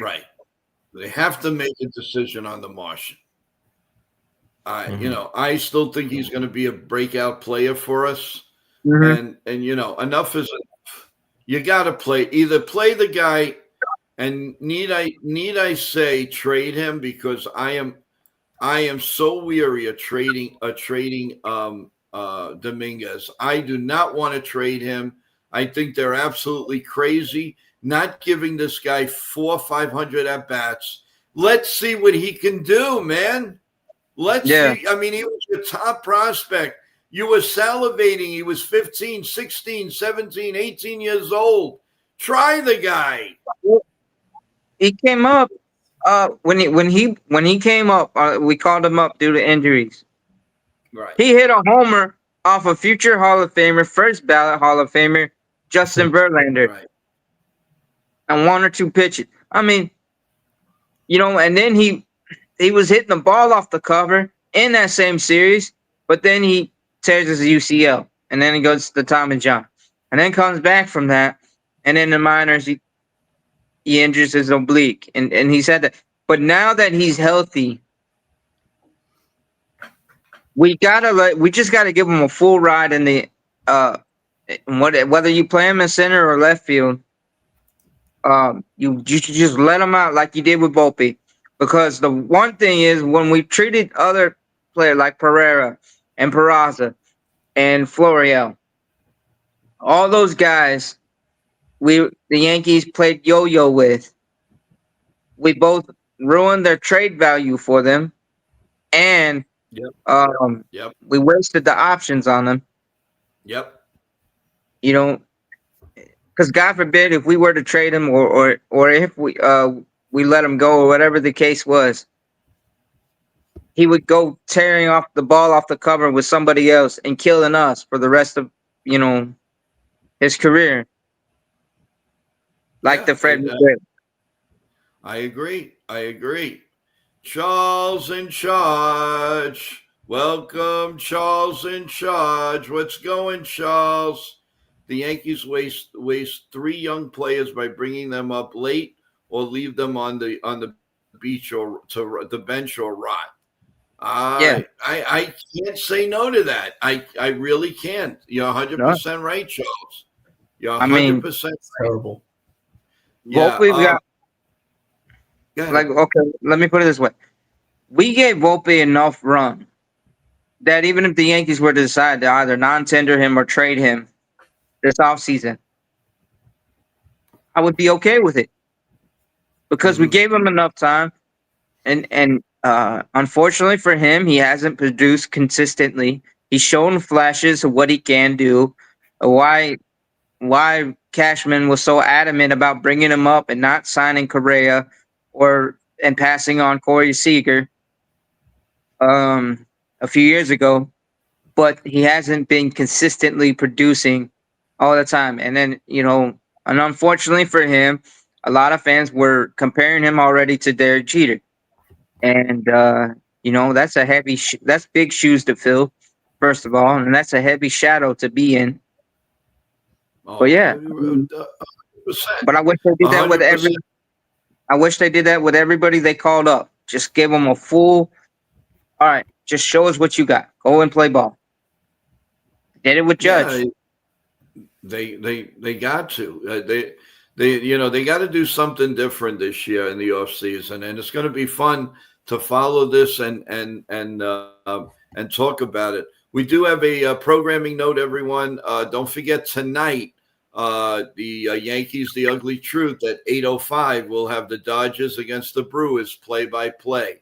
right. They have to make a decision on the Martian. I still think he's going to be a breakout player for us. Mhm. And enough is enough. You got to either play the guy, and need I say trade him, because I am so weary of trading Dominguez. I do not want to trade him. I think they're absolutely crazy not giving this guy 400-500 at bats. Let's see what he can do, man. Let's Yeah. see. I mean, he was a top prospect. You were salivating. He was 15, 16, 17, 18 years old. Try the guy. He came up when he came up, we called him up due to injuries. Right. He hit a homer off a future Hall of Famer, first ballot Hall of Famer, Justin Verlander, Right. and 1 or 2 pitches. I mean, and then he was hitting the ball off the cover in that same series, but then he tears his UCL, and then he goes to Tommy John, and then comes back from that, and in the minors he injures his oblique, and he said that. But now that he's healthy, we just gotta give him a full ride in the whether you play him in center or left field. You should just let him out like you did with Volpe, because the one thing is, when we treated other players like Pereira and Peraza and Florial, all those guys the Yankees played yo-yo with. We both ruined their trade value for them, and Yep. Yep. we wasted the options on them. Yep. Because God forbid if we were to trade him, or if we let him go, or whatever the case was, he would go tearing off the ball off the cover with somebody else and killing us for the rest of his career, like Yeah, the Fred and McGriff. I agree. Charles in charge. Welcome, Charles in charge. What's going, Charles? The Yankees waste 3 young players by bringing them up late, or leave them on the beach or to the bench or rot. Yeah, I can't say no to that. I really can't. You're no, 100% right, Charles. You're I mean, 100% Terrible. Volpe yeah. got Go ahead. like, okay. Let me put it this way: we gave Volpe enough run that even if the Yankees were to decide to either non-tender him or trade him this offseason, I would be okay with it, because we Mhm. gave him enough time. And unfortunately for him, he hasn't produced consistently. He's shown flashes of what he can do. Why Cashman was so adamant about bringing him up and not signing Correa and passing on Corey Seager a few years ago, but he hasn't been consistently producing all the time. And then, and unfortunately for him, a lot of fans were comparing him already to Derek Jeter. And that's that's big shoes to fill, first of all, and that's a heavy shadow to be in. But Oh, yeah, 100%. but I wish they did that with 100%. I wish they did that with everybody they called up. Just give them a full. All right, just show us what you got. Go and play ball. Did it with Yeah, Judge. they got to. They got to do something different this year in the off season, and it's going to be fun to follow this and talk about it. We do have a programming note, everyone. Don't forget tonight, the Yankees, the ugly truth at 8:05 will have the Dodgers against the Brewers play-by-play.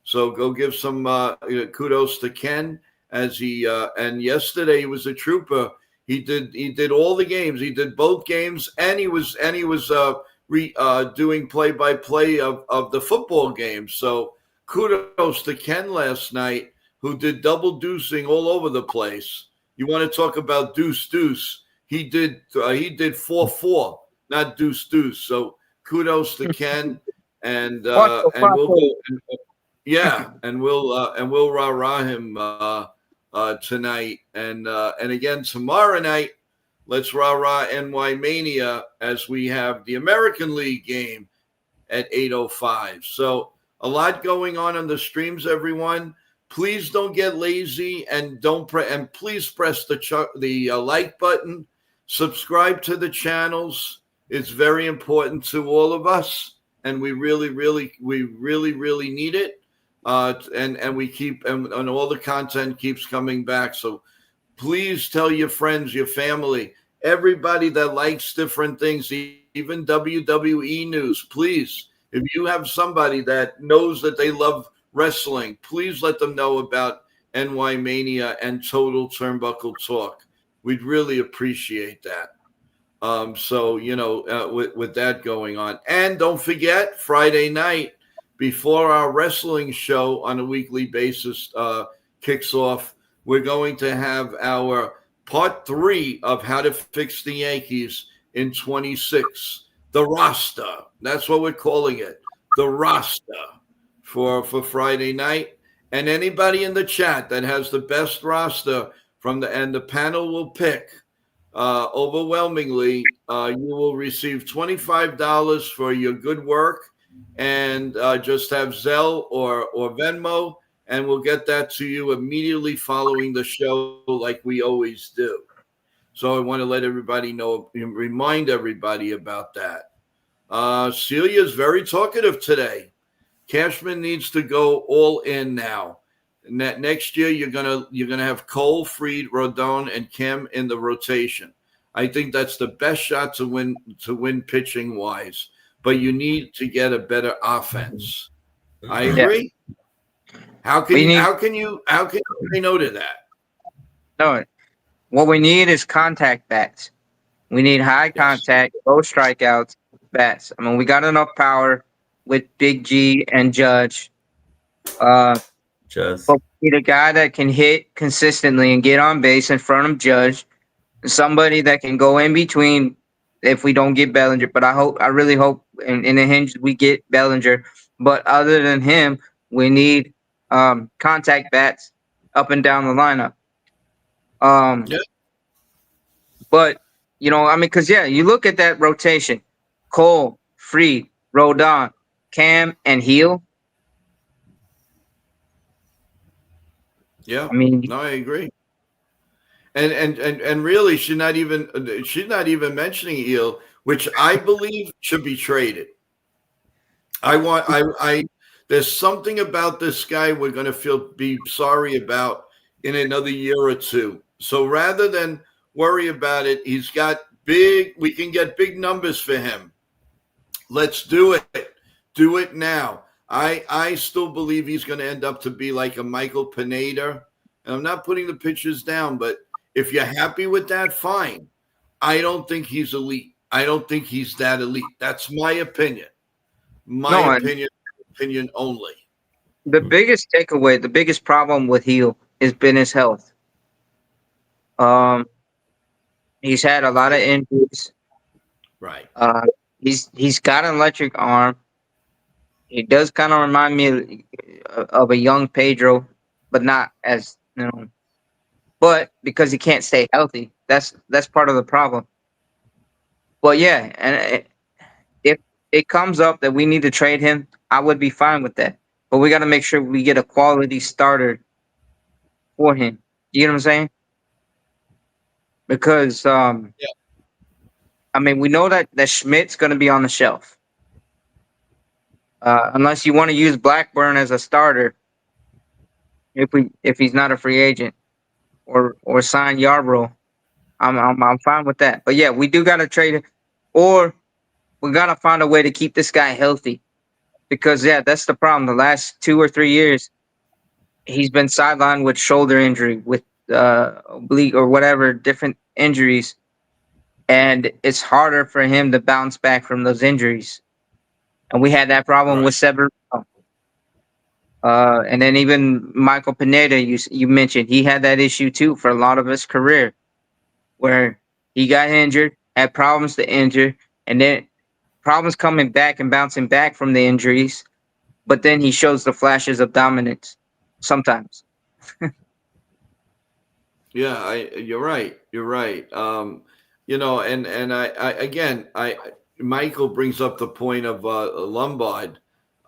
So go give some kudos to Ken as he and yesterday he was a trooper. He did all the games. He did both games, and he was doing play-by-play of the football games. So kudos to Ken last night, who did double deucing all over the place. You want to talk about deuce? He did 4-4, not deuce. So kudos to Ken, and we'll go. And we'll rah him tonight, and again tomorrow night. Let's rah NY Mania as we have the American League game at 8:05. So a lot going on the streams, everyone. Please don't get lazy and please press the like button. Subscribe to the channels. It's very important to all of us, and we really need it. And we keep and all the content keeps coming back. So please tell your friends, your family, everybody that likes different things, even WWE news. Please, if you have somebody that knows that they love wrestling, please let them know about NY Mania and Total Turnbuckle Talk. We'd really appreciate that. With that going on. And don't forget, Friday night, before our wrestling show on a weekly basis kicks off, we're going to have our part 3 of How to Fix the Yankees in 26. The roster. That's what we're calling it. The roster for Friday night. And anybody in the chat that has the best roster and the panel will pick, overwhelmingly, you will receive $25 for your good work, and just have Zelle or Venmo, and we'll get that to you immediately following the show like we always do. So I want to let everybody know, remind everybody about that. Celia is very talkative today. Cashman needs to go all in now. Next year, you're gonna have Cole, Fried, Rodon, and Kim in the rotation. I think that's the best shot to win pitching wise. But you need to get a better offense. I agree. Yeah. How can you say no to that? No, what we need is contact bats. We need high contact, low strikeouts bats. I mean, we got enough power with Big G and Judge. But we need a guy that can hit consistently and get on base in front of Judge. Somebody that can go in between if we don't get Bellinger. But I really hope in the hinge we get Bellinger. But other than him, we need contact bats up and down the lineup. But because you look at that rotation: Cole, Fried, Rodon, Cam, and Heel. Yeah, I agree. And really, she's not even mentioning Heel, which I believe should be traded. There's something about this guy we're going to be sorry about in another year or two. So rather than worry about it, we can get big numbers for him. Let's do it. Do it now. I still believe he's going to end up to be like a Michael Pineda. And I'm not putting the pitchers down, but if you're happy with that, fine. I don't think he's elite. I don't think he's that elite. That's my opinion. Opinion only. The biggest takeaway, the biggest problem with Heel has been his health. He's had a lot of injuries. Right. He's got an electric arm. He does kind of remind me of a young Pedro, but not as But because he can't stay healthy, that's part of the problem. But yeah, and if it comes up that we need to trade him, I would be fine with that. But we got to make sure we get a quality starter for him. You know what I'm saying? Because I mean, we know that Schmidt's going to be on the shelf, unless you want to use Blackburn as a starter. If he's not a free agent, or sign Yarbrough. I'm fine with that. But yeah, we do got to trade it, or we got to find a way to keep this guy healthy because yeah, that's the problem. The last 2 or 3 years, he's been sidelined with shoulder injury, with oblique or whatever different injuries, and it's harder for him to bounce back from those injuries. And we had that problem with Right. Severino. And then even Michael Pineda, you mentioned he had that issue too for a lot of his career, where he got injured, had problems to injure, and then problems coming back and bouncing back from the injuries. But then he shows the flashes of dominance sometimes. Yeah, you're right. You're right. And I again, Michael brings up the point of Lombard.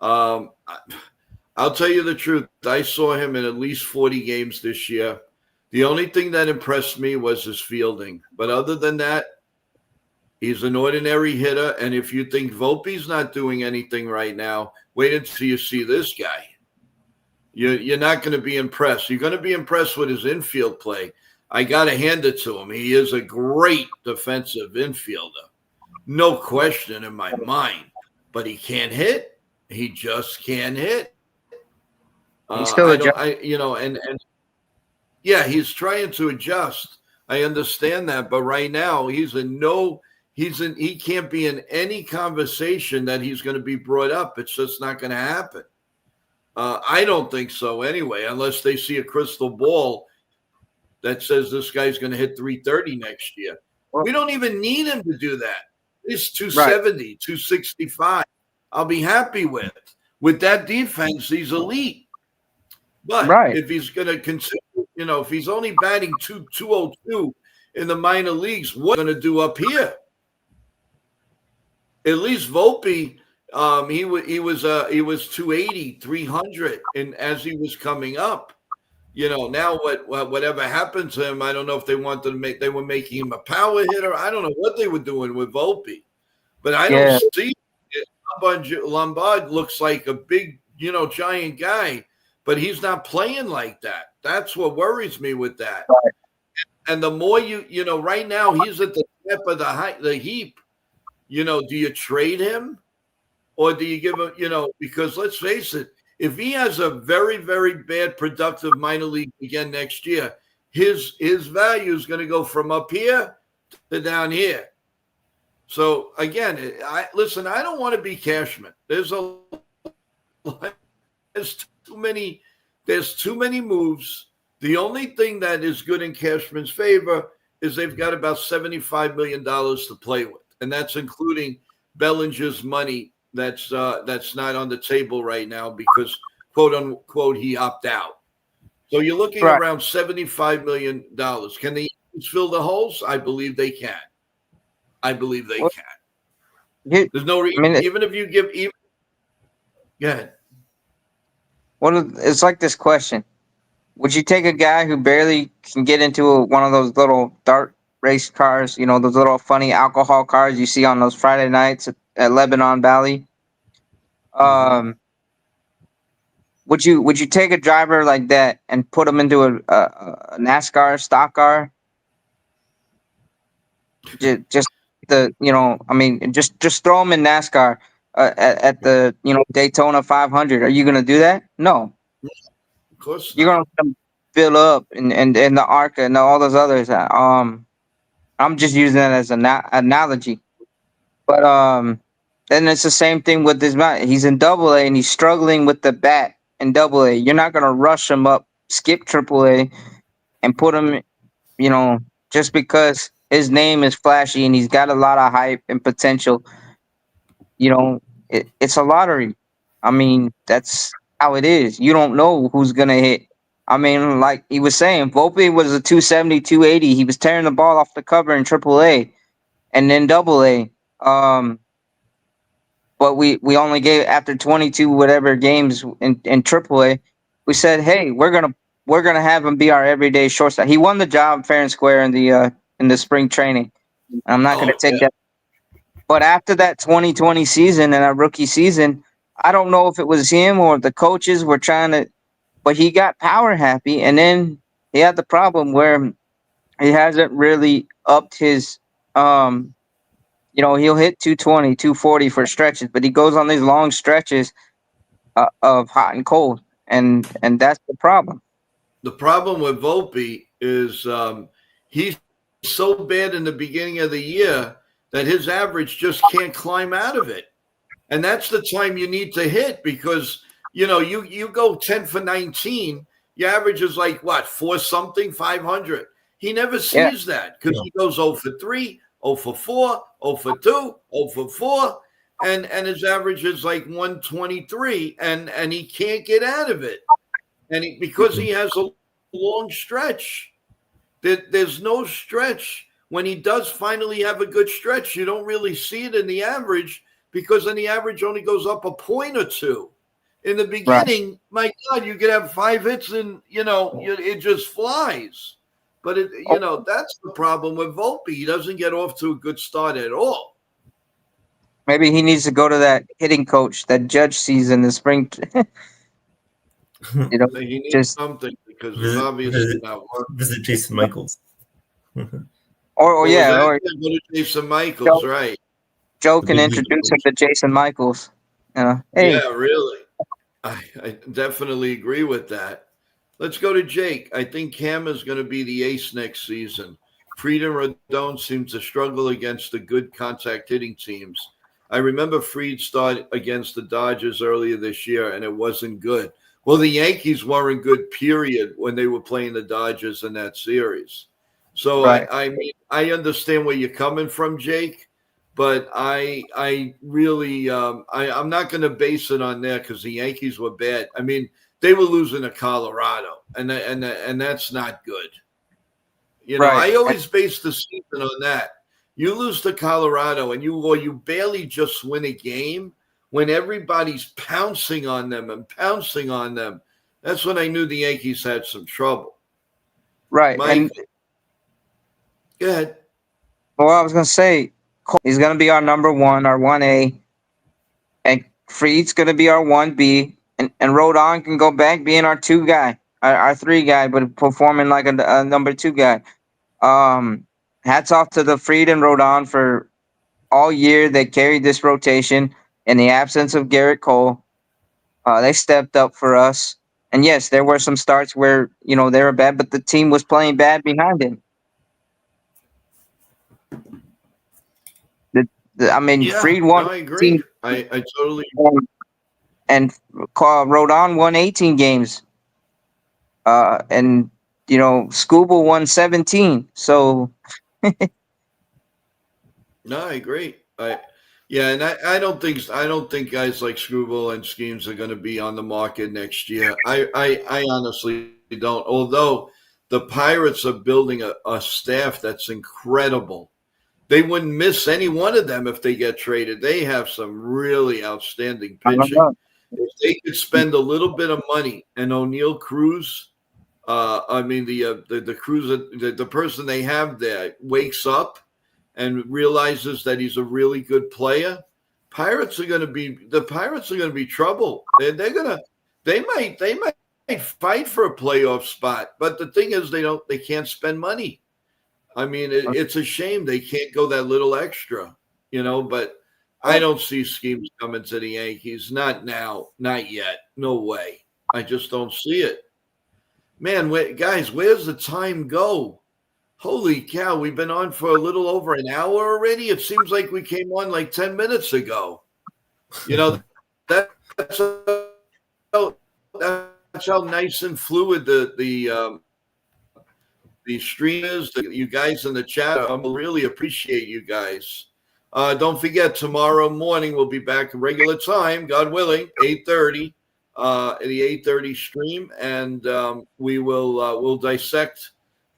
Um, I, I'll tell you the truth. I saw him in at least 40 games this year. The only thing that impressed me was his fielding. But other than that, he's an ordinary hitter. And if you think Volpe's not doing anything right now, wait until you see this guy. You're not going to be impressed. You're going to be impressed with his infield play. I got to hand it to him. He is a great defensive infielder. No question in my mind. But he can't hit. He just can't hit. He's I still a don't, I, you know, and yeah, he's trying to adjust. I understand that. But right now, he can't be in any conversation that he's going to be brought up. It's just not going to happen. I don't think so anyway, unless they see a crystal ball that says this guy's going to hit 330 next year. We don't even need him to do that. He's 270, 265. I'll be happy with. With that defense, he's elite. But if he's going to consider, if he's only batting 202 in the minor leagues, what are going to do up here? At least Volpe, he was 280, 300, and as he was coming up, now whatever happened to him, I don't know if they were making him a power hitter. I don't know what they were doing with Volpe, but I don't see it. Lombard looks like a big, giant guy, but he's not playing like that. That's what worries me with that. Right. And the more right now he's at the top of the heap. Do you trade him? Or do you give him, because let's face it, if he has a very, very bad productive minor league again next year, his value is going to go from up here to down here. So again, I don't want to be Cashman. There's too many moves. The only thing that is good in Cashman's favor is they've got about $75 million to play with. And that's including Bellinger's money that's not on the table right now because, quote unquote, he opted out. So you're looking around $75 million. Can the Yankees fill the holes? I believe they can. There's no reason, even if you give even. Go ahead. Well, it's like this question: would you take a guy who barely can get into one of those little dart race cars? Those little funny alcohol cars you see on those Friday nights at Lebanon Valley. Would you take a driver like that and put him into a NASCAR stock car? Just just throw him in NASCAR at the Daytona 500. Are you gonna do that? No, of course you're gonna let him fill up and the ARCA and all those others. I'm just using that as an analogy. But then it's the same thing with this man. He's in Double A and he's struggling with the bat in Double A. You're not gonna rush him up, skip Triple A, and put him, just because his name is flashy and he's got a lot of hype and potential. It's a lottery. I mean, that's how it is. You don't know who's gonna hit. I mean, like he was saying, Volpe was a 270, 280. He was tearing the ball off the cover in Triple A and then Double A. But we only gave after 22 whatever games in Triple A. We said, hey, we're gonna have him be our everyday shortstop. He won the job fair and square in the spring training. I'm not gonna take that. But after that 2020 season and our rookie season, I don't know if it was him or the coaches were trying to, but he got power happy, and then he had the problem where he hasn't really upped his he'll hit 220, 240 for stretches, but he goes on these long stretches of hot and cold, and that's the problem. The problem with Volpe is he's so bad in the beginning of the year that his average just can't climb out of it. And that's the time you need to hit because, you go 10 for 19, your average is like what, 4 something, 500. He never sees that because he goes 0 for 3, 0 for 4, 0 for 2, 0 for 4, and his average is like 123, and he can't get out of it. And because he has a long stretch, there's no stretch. When he does finally have a good stretch, you don't really see it in the average because then the average only goes up a point or two. In the beginning, my God, you could have 5 hits and, it just flies. But, that's the problem with Volpe. He doesn't get off to a good start at all. Maybe he needs to go to that hitting coach that Judge sees in the spring. He needs something because it's obviously not working. Visit Jason Michaels. Or go to Jason Michaels, right? Joe can introduce him to Jason Michaels. Hey. Yeah, really. I definitely agree with that. Let's go to Jake. I think Cam is going to be the ace next season. Fried and Rodon seem to struggle against the good contact hitting teams. I remember Fried started against the Dodgers earlier this year, and it wasn't good. Well, the Yankees weren't good, period, when they were playing the Dodgers in that series. So, right. I understand where you're coming from, Jake, but I really I'm not going to base it on that because the Yankees were bad. I mean, they were losing to Colorado, and that's not good. I always base the season on that. You lose to Colorado, and you barely just win a game. When everybody's pouncing on them, that's when I knew the Yankees had some trouble. Right. Mike, go ahead. Well, I was going to say, he's going to be our number 1, our 1A, and Fried's going to be our 1B, and Rodon can go back being our 2 guy, our 3 guy, but performing like a number 2 guy. Hats off to the Fried and Rodon for all year. They carried this rotation. In the absence of Garrett Cole, they stepped up for us. And yes, there were some starts where, they were bad, but the team was playing bad behind him. Fried won. I agree. I totally agree. And Rodon won 18 games. And, Scooble won 17. So. No, I agree. And I don't think guys like Screwball and Schemes are going to be on the market next year. I honestly don't. Although the Pirates are building a staff that's incredible. They wouldn't miss any one of them if they get traded. They have some really outstanding pitching. If they could spend a little bit of money and O'Neill Cruz, the Cruz, the person they have there wakes up and realizes that he's a really good player, the Pirates are going to be trouble. They might fight for a playoff spot, but the thing is they can't spend money. I mean, it's a shame they can't go that little extra, but I don't see Schemes coming to the Yankees. Not now, not yet. No way. I just don't see it. Man, guys, where's the time go? Holy cow, we've been on for a little over an hour already. It seems like we came on like 10 minutes ago. That's how nice and fluid the stream is. You guys in the chat, I really appreciate you guys. Don't forget, tomorrow morning we'll be back at regular time, God willing, 8:30, the 8:30 stream, and we'll dissect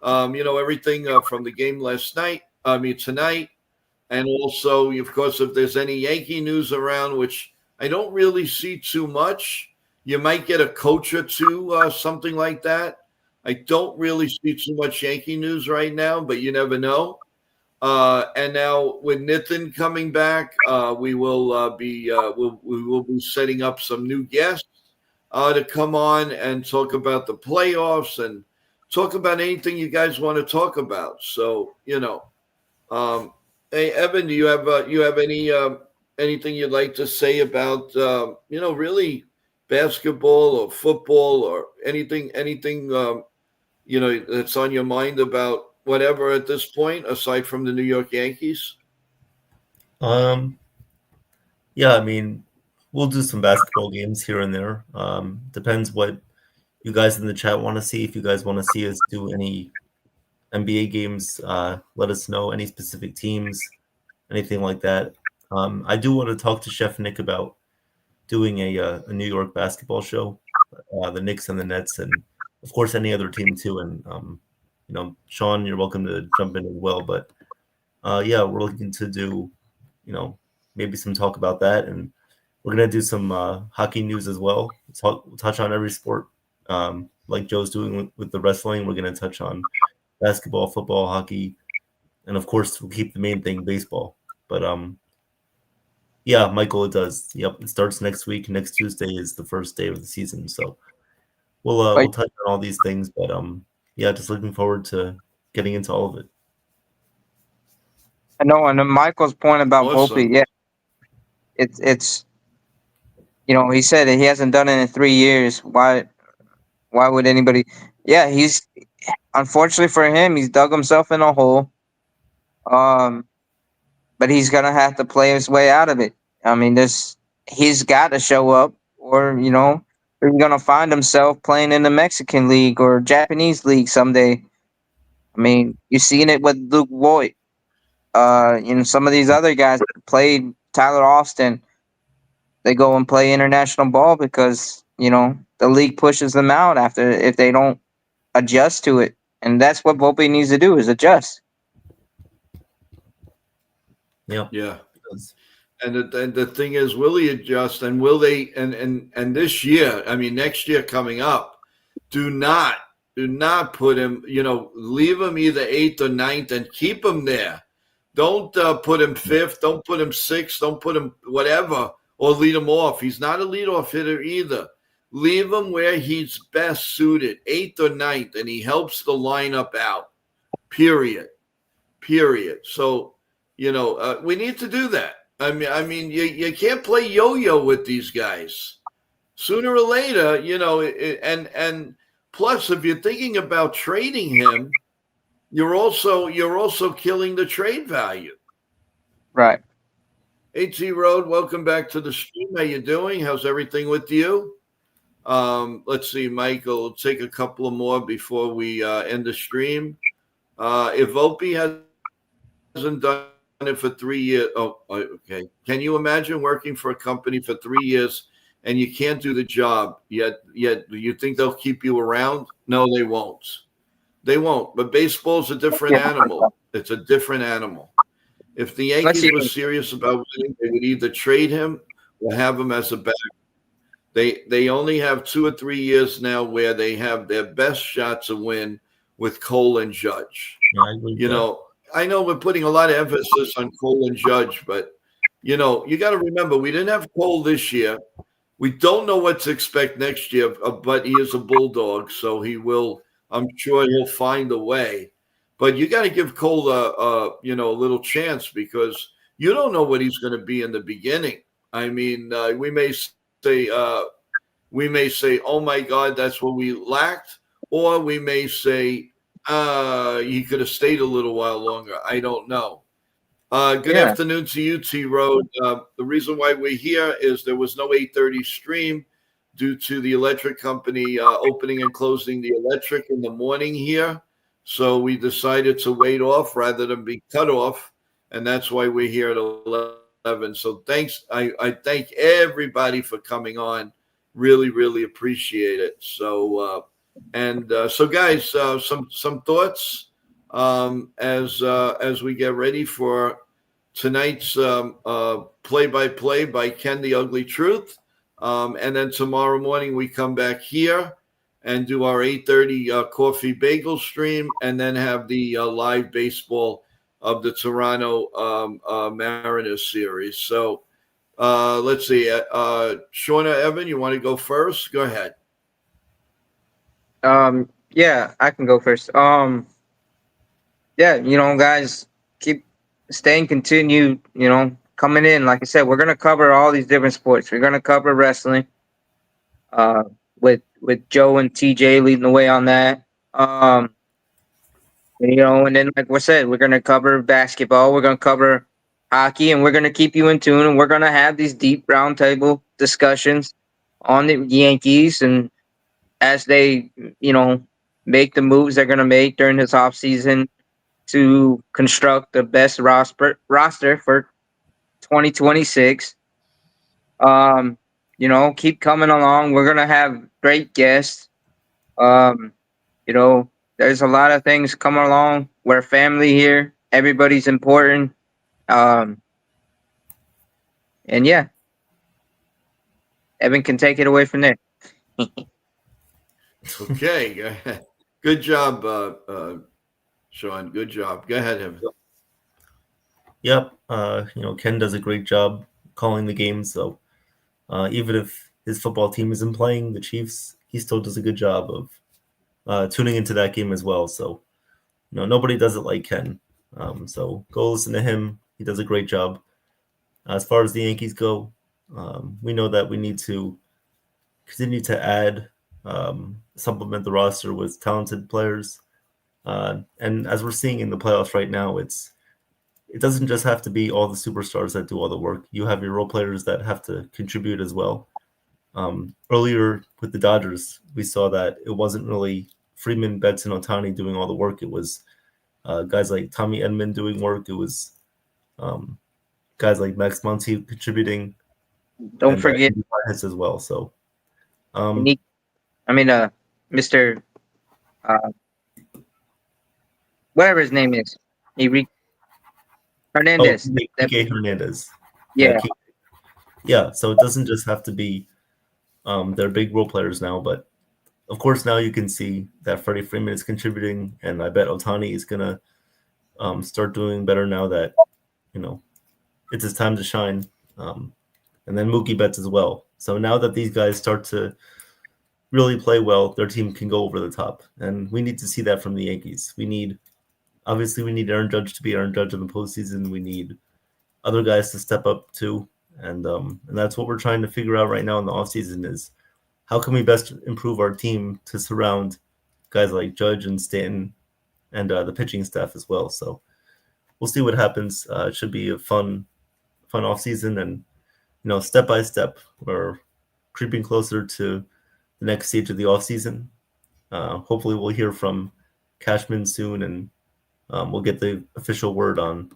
everything from the game tonight. And also, of course, if there's any Yankee news around, which I don't really see too much, you might get a coach or two, something like that. I don't really see too much Yankee news right now, but you never know. And now with Nathan coming back, we will be setting up some new guests to come on and talk about the playoffs and talk about anything you guys want to talk about. So um, hey Evan, do you have any anything you'd like to say about really basketball or football or anything that's on your mind about whatever at this point aside from the New York Yankees? Um, yeah, I mean, we'll do some basketball games here and there. Depends what you guys in the chat want to see. If you guys want to see us do any NBA games, let us know. Any specific teams, anything like that. I do want to talk to Chef Nick about doing a New York basketball show, the Knicks and the Nets, and of course any other team too. And Sean, you're welcome to jump in as well. But yeah, we're looking to do, maybe some talk about that, and we're gonna do some hockey news as well. We'll touch on every sport, like Joe's doing with the wrestling. We're gonna touch on basketball, football, hockey, and of course we'll keep the main thing baseball. But yeah, Michael, it does. Yep, it starts next week. Next Tuesday is the first day of the season, so we'll touch on all these things. But yeah, just looking forward to getting into all of it. I know, and then Michael's point about Awesome. Volpe, yeah, it's he said that he hasn't done it in 3 years. Why would anybody? Yeah, he's unfortunately for him, he's dug himself in a hole. Um, but he's gonna have to play his way out of it. I mean, he's got to show up, or he's gonna find himself playing in the Mexican league or Japanese league someday. I mean, you've seen it with Luke Voigt. Some of these other guys that played Tyler Austin, they go and play international ball because the league pushes them out after if they don't adjust to it, and that's what Volpe needs to do is adjust. Yeah. Yeah. And the thing is, will he adjust? And will they? And this year, I mean, next year coming up, do not put him. Leave him either eighth or ninth, and keep him there. Don't put him fifth. Don't put him sixth. Don't put him whatever, or lead him off. He's not a leadoff hitter either. Leave him where he's best suited, eighth or ninth, and he helps the lineup out. Period. So we need to do that. I mean, you can't play yo-yo with these guys. Sooner or later, and plus, if you're thinking about trading him, you're also killing the trade value. Right. AT Road, welcome back to the stream. How you doing? How's everything with you? Let's see, Michael. We'll take a couple of more before we end the stream. If Volpe hasn't done it for 3 years. Oh, okay. Can you imagine working for a company for 3 years and you can't do the job yet you think they'll keep you around? No, they won't. But baseball's a different animal. It's a different animal. If the Yankees were serious about winning, they would either trade him or have him as a backup. They only have 2 or 3 years now where they have their best shot to win with Cole and Judge. Yeah, I know we're putting a lot of emphasis on Cole and Judge, but you got to remember we didn't have Cole this year. We don't know what to expect next year, but he is a bulldog, so he will. I'm sure he'll find a way. But you got to give Cole a little chance because you don't know what he's going to be in the beginning. I mean, we may say, oh my God, that's what we lacked, or we may say, he could have stayed a little while longer. I don't know. Good afternoon to you, T Road. The reason why we're here is there was no 8:30 stream due to the electric company opening and closing the electric in the morning here. So we decided to wait off rather than be cut off. And that's why we're here at 11. So thanks. I thank everybody for coming on. Really, really appreciate it. So, so guys, some thoughts as we get ready for tonight's play-by-play by Ken the Ugly Truth, and then tomorrow morning we come back here and do our 8:30 coffee bagel stream, and then have the live baseball of the Toronto Mariners series. So let's see, Shauna, Evan, you want to go first? Go ahead. Yeah, I can go first. Yeah, guys, keep staying continued. Coming in. Like I said, we're gonna cover all these different sports. We're gonna cover wrestling. Uh, with Joe and TJ leading the way on that. And then like we said, we're gonna cover basketball. We're gonna cover hockey, and we're gonna keep you in tune. And we're gonna have these deep roundtable discussions on the Yankees and as they, you know, make the moves they're gonna make during this off season to construct the best roster for 2026. Keep coming along. We're gonna have great guests. Um, there's a lot of things coming along. We're family here. Everybody's important. Um, and yeah, Evan can take it away from there. Okay. Good job, Sean. Good job. Go ahead, Evan. Yep. Ken does a great job calling the game. So even if his football team isn't playing the Chiefs, he still does a good job of tuning into that game as well. So nobody does it like Ken. So go listen to him. He does a great job. As far as the Yankees go, we know that we need to continue to add, supplement the roster with talented players. And as we're seeing in the playoffs right now, it doesn't just have to be all the superstars that do all the work. You have your role players that have to contribute as well. Earlier with the Dodgers, we saw that it wasn't really Freeman, Betts, and Otani doing all the work. It was guys like Tommy Edman doing work. It was guys like Max Muncy contributing, Don't and forget, hits as well. So, Nick, Mr. Uh, whatever his name is, Hernandez. Kike Hernandez. Yeah, Yeah. So it doesn't just have to be they're big role players now, but of course now you can see that Freddie Freeman is contributing, and I bet Otani is gonna start doing better now that it's his time to shine. And then Mookie Betts as well. So now that these guys start to really play well, their team can go over the top, and we need to see that from the Yankees. We need Aaron Judge to be Aaron Judge in the postseason. We need other guys to step up too, and that's what we're trying to figure out right now in the offseason is how can we best improve our team to surround guys like Judge and Stanton and the pitching staff as well. So we'll see what happens. It should be a fun offseason, and step by step, we're creeping closer to the next stage of the offseason. Hopefully we'll hear from Cashman soon, and we'll get the official word on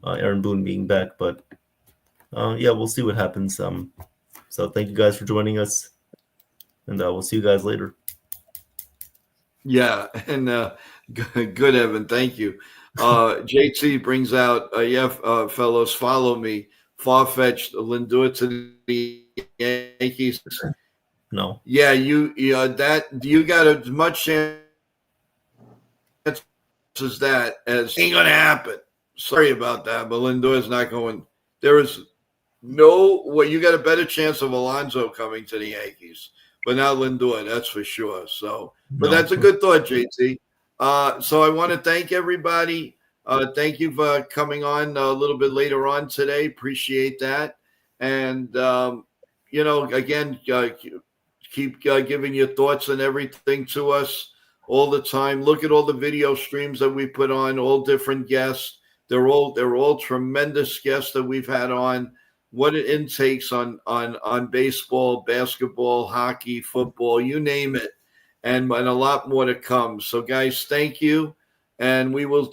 Aaron Boone being back. But we'll see what happens. So thank you guys for joining us, and we'll see you guys later. Yeah, and good, Evan. Thank you. JT brings out, fellows, follow me. Far-fetched Lindor to the Yankees. No. Yeah, you got as much chance as that as ain't gonna happen. Sorry about that, but Lindor is not going. There is you got a better chance of Alonso coming to the Yankees, but not Lindor, that's for sure. So, but that's a good thought, JT. So I want to thank everybody. Thank you for coming on a little bit later on today. Appreciate that. And, again, keep giving your thoughts and everything to us all the time. Look at all the video streams that we put on, all different guests. They're all tremendous guests that we've had on. What it intakes on baseball, basketball, hockey, football, you name it. And a lot more to come. So, guys, thank you. And we'll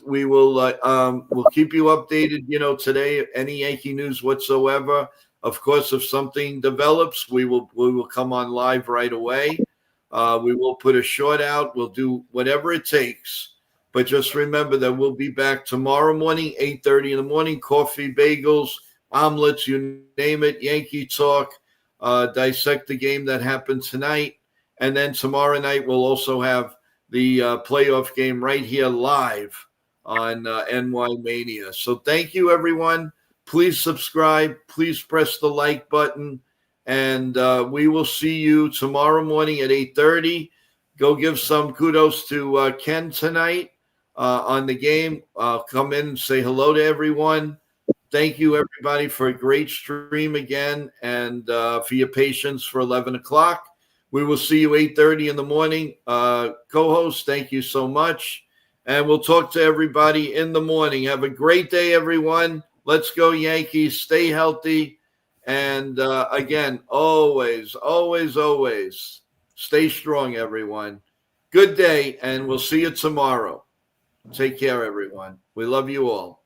keep you updated, today, any Yankee news whatsoever. Of course, if something develops, we will come on live right away. We will put a short out. We'll do whatever it takes. But just remember that we'll be back tomorrow morning, 8:30 in the morning, coffee, bagels, omelets, you name it, Yankee talk, dissect the game that happened tonight. And then tomorrow night, we'll also have the playoff game right here live on NY Mania. So thank you, everyone. Please subscribe. Please press the like button. And we will see you tomorrow morning at 8:30. Go give some kudos to Ken tonight on the game. Come in and say hello to everyone. Thank you, everybody, for a great stream again and for your patience for 11 o'clock. We will see you 8:30 in the morning. Co-host, thank you so much. And we'll talk to everybody in the morning. Have a great day, everyone. Let's go, Yankees. Stay healthy. And again, always, always, always stay strong, everyone. Good day, and we'll see you tomorrow. Take care, everyone. We love you all.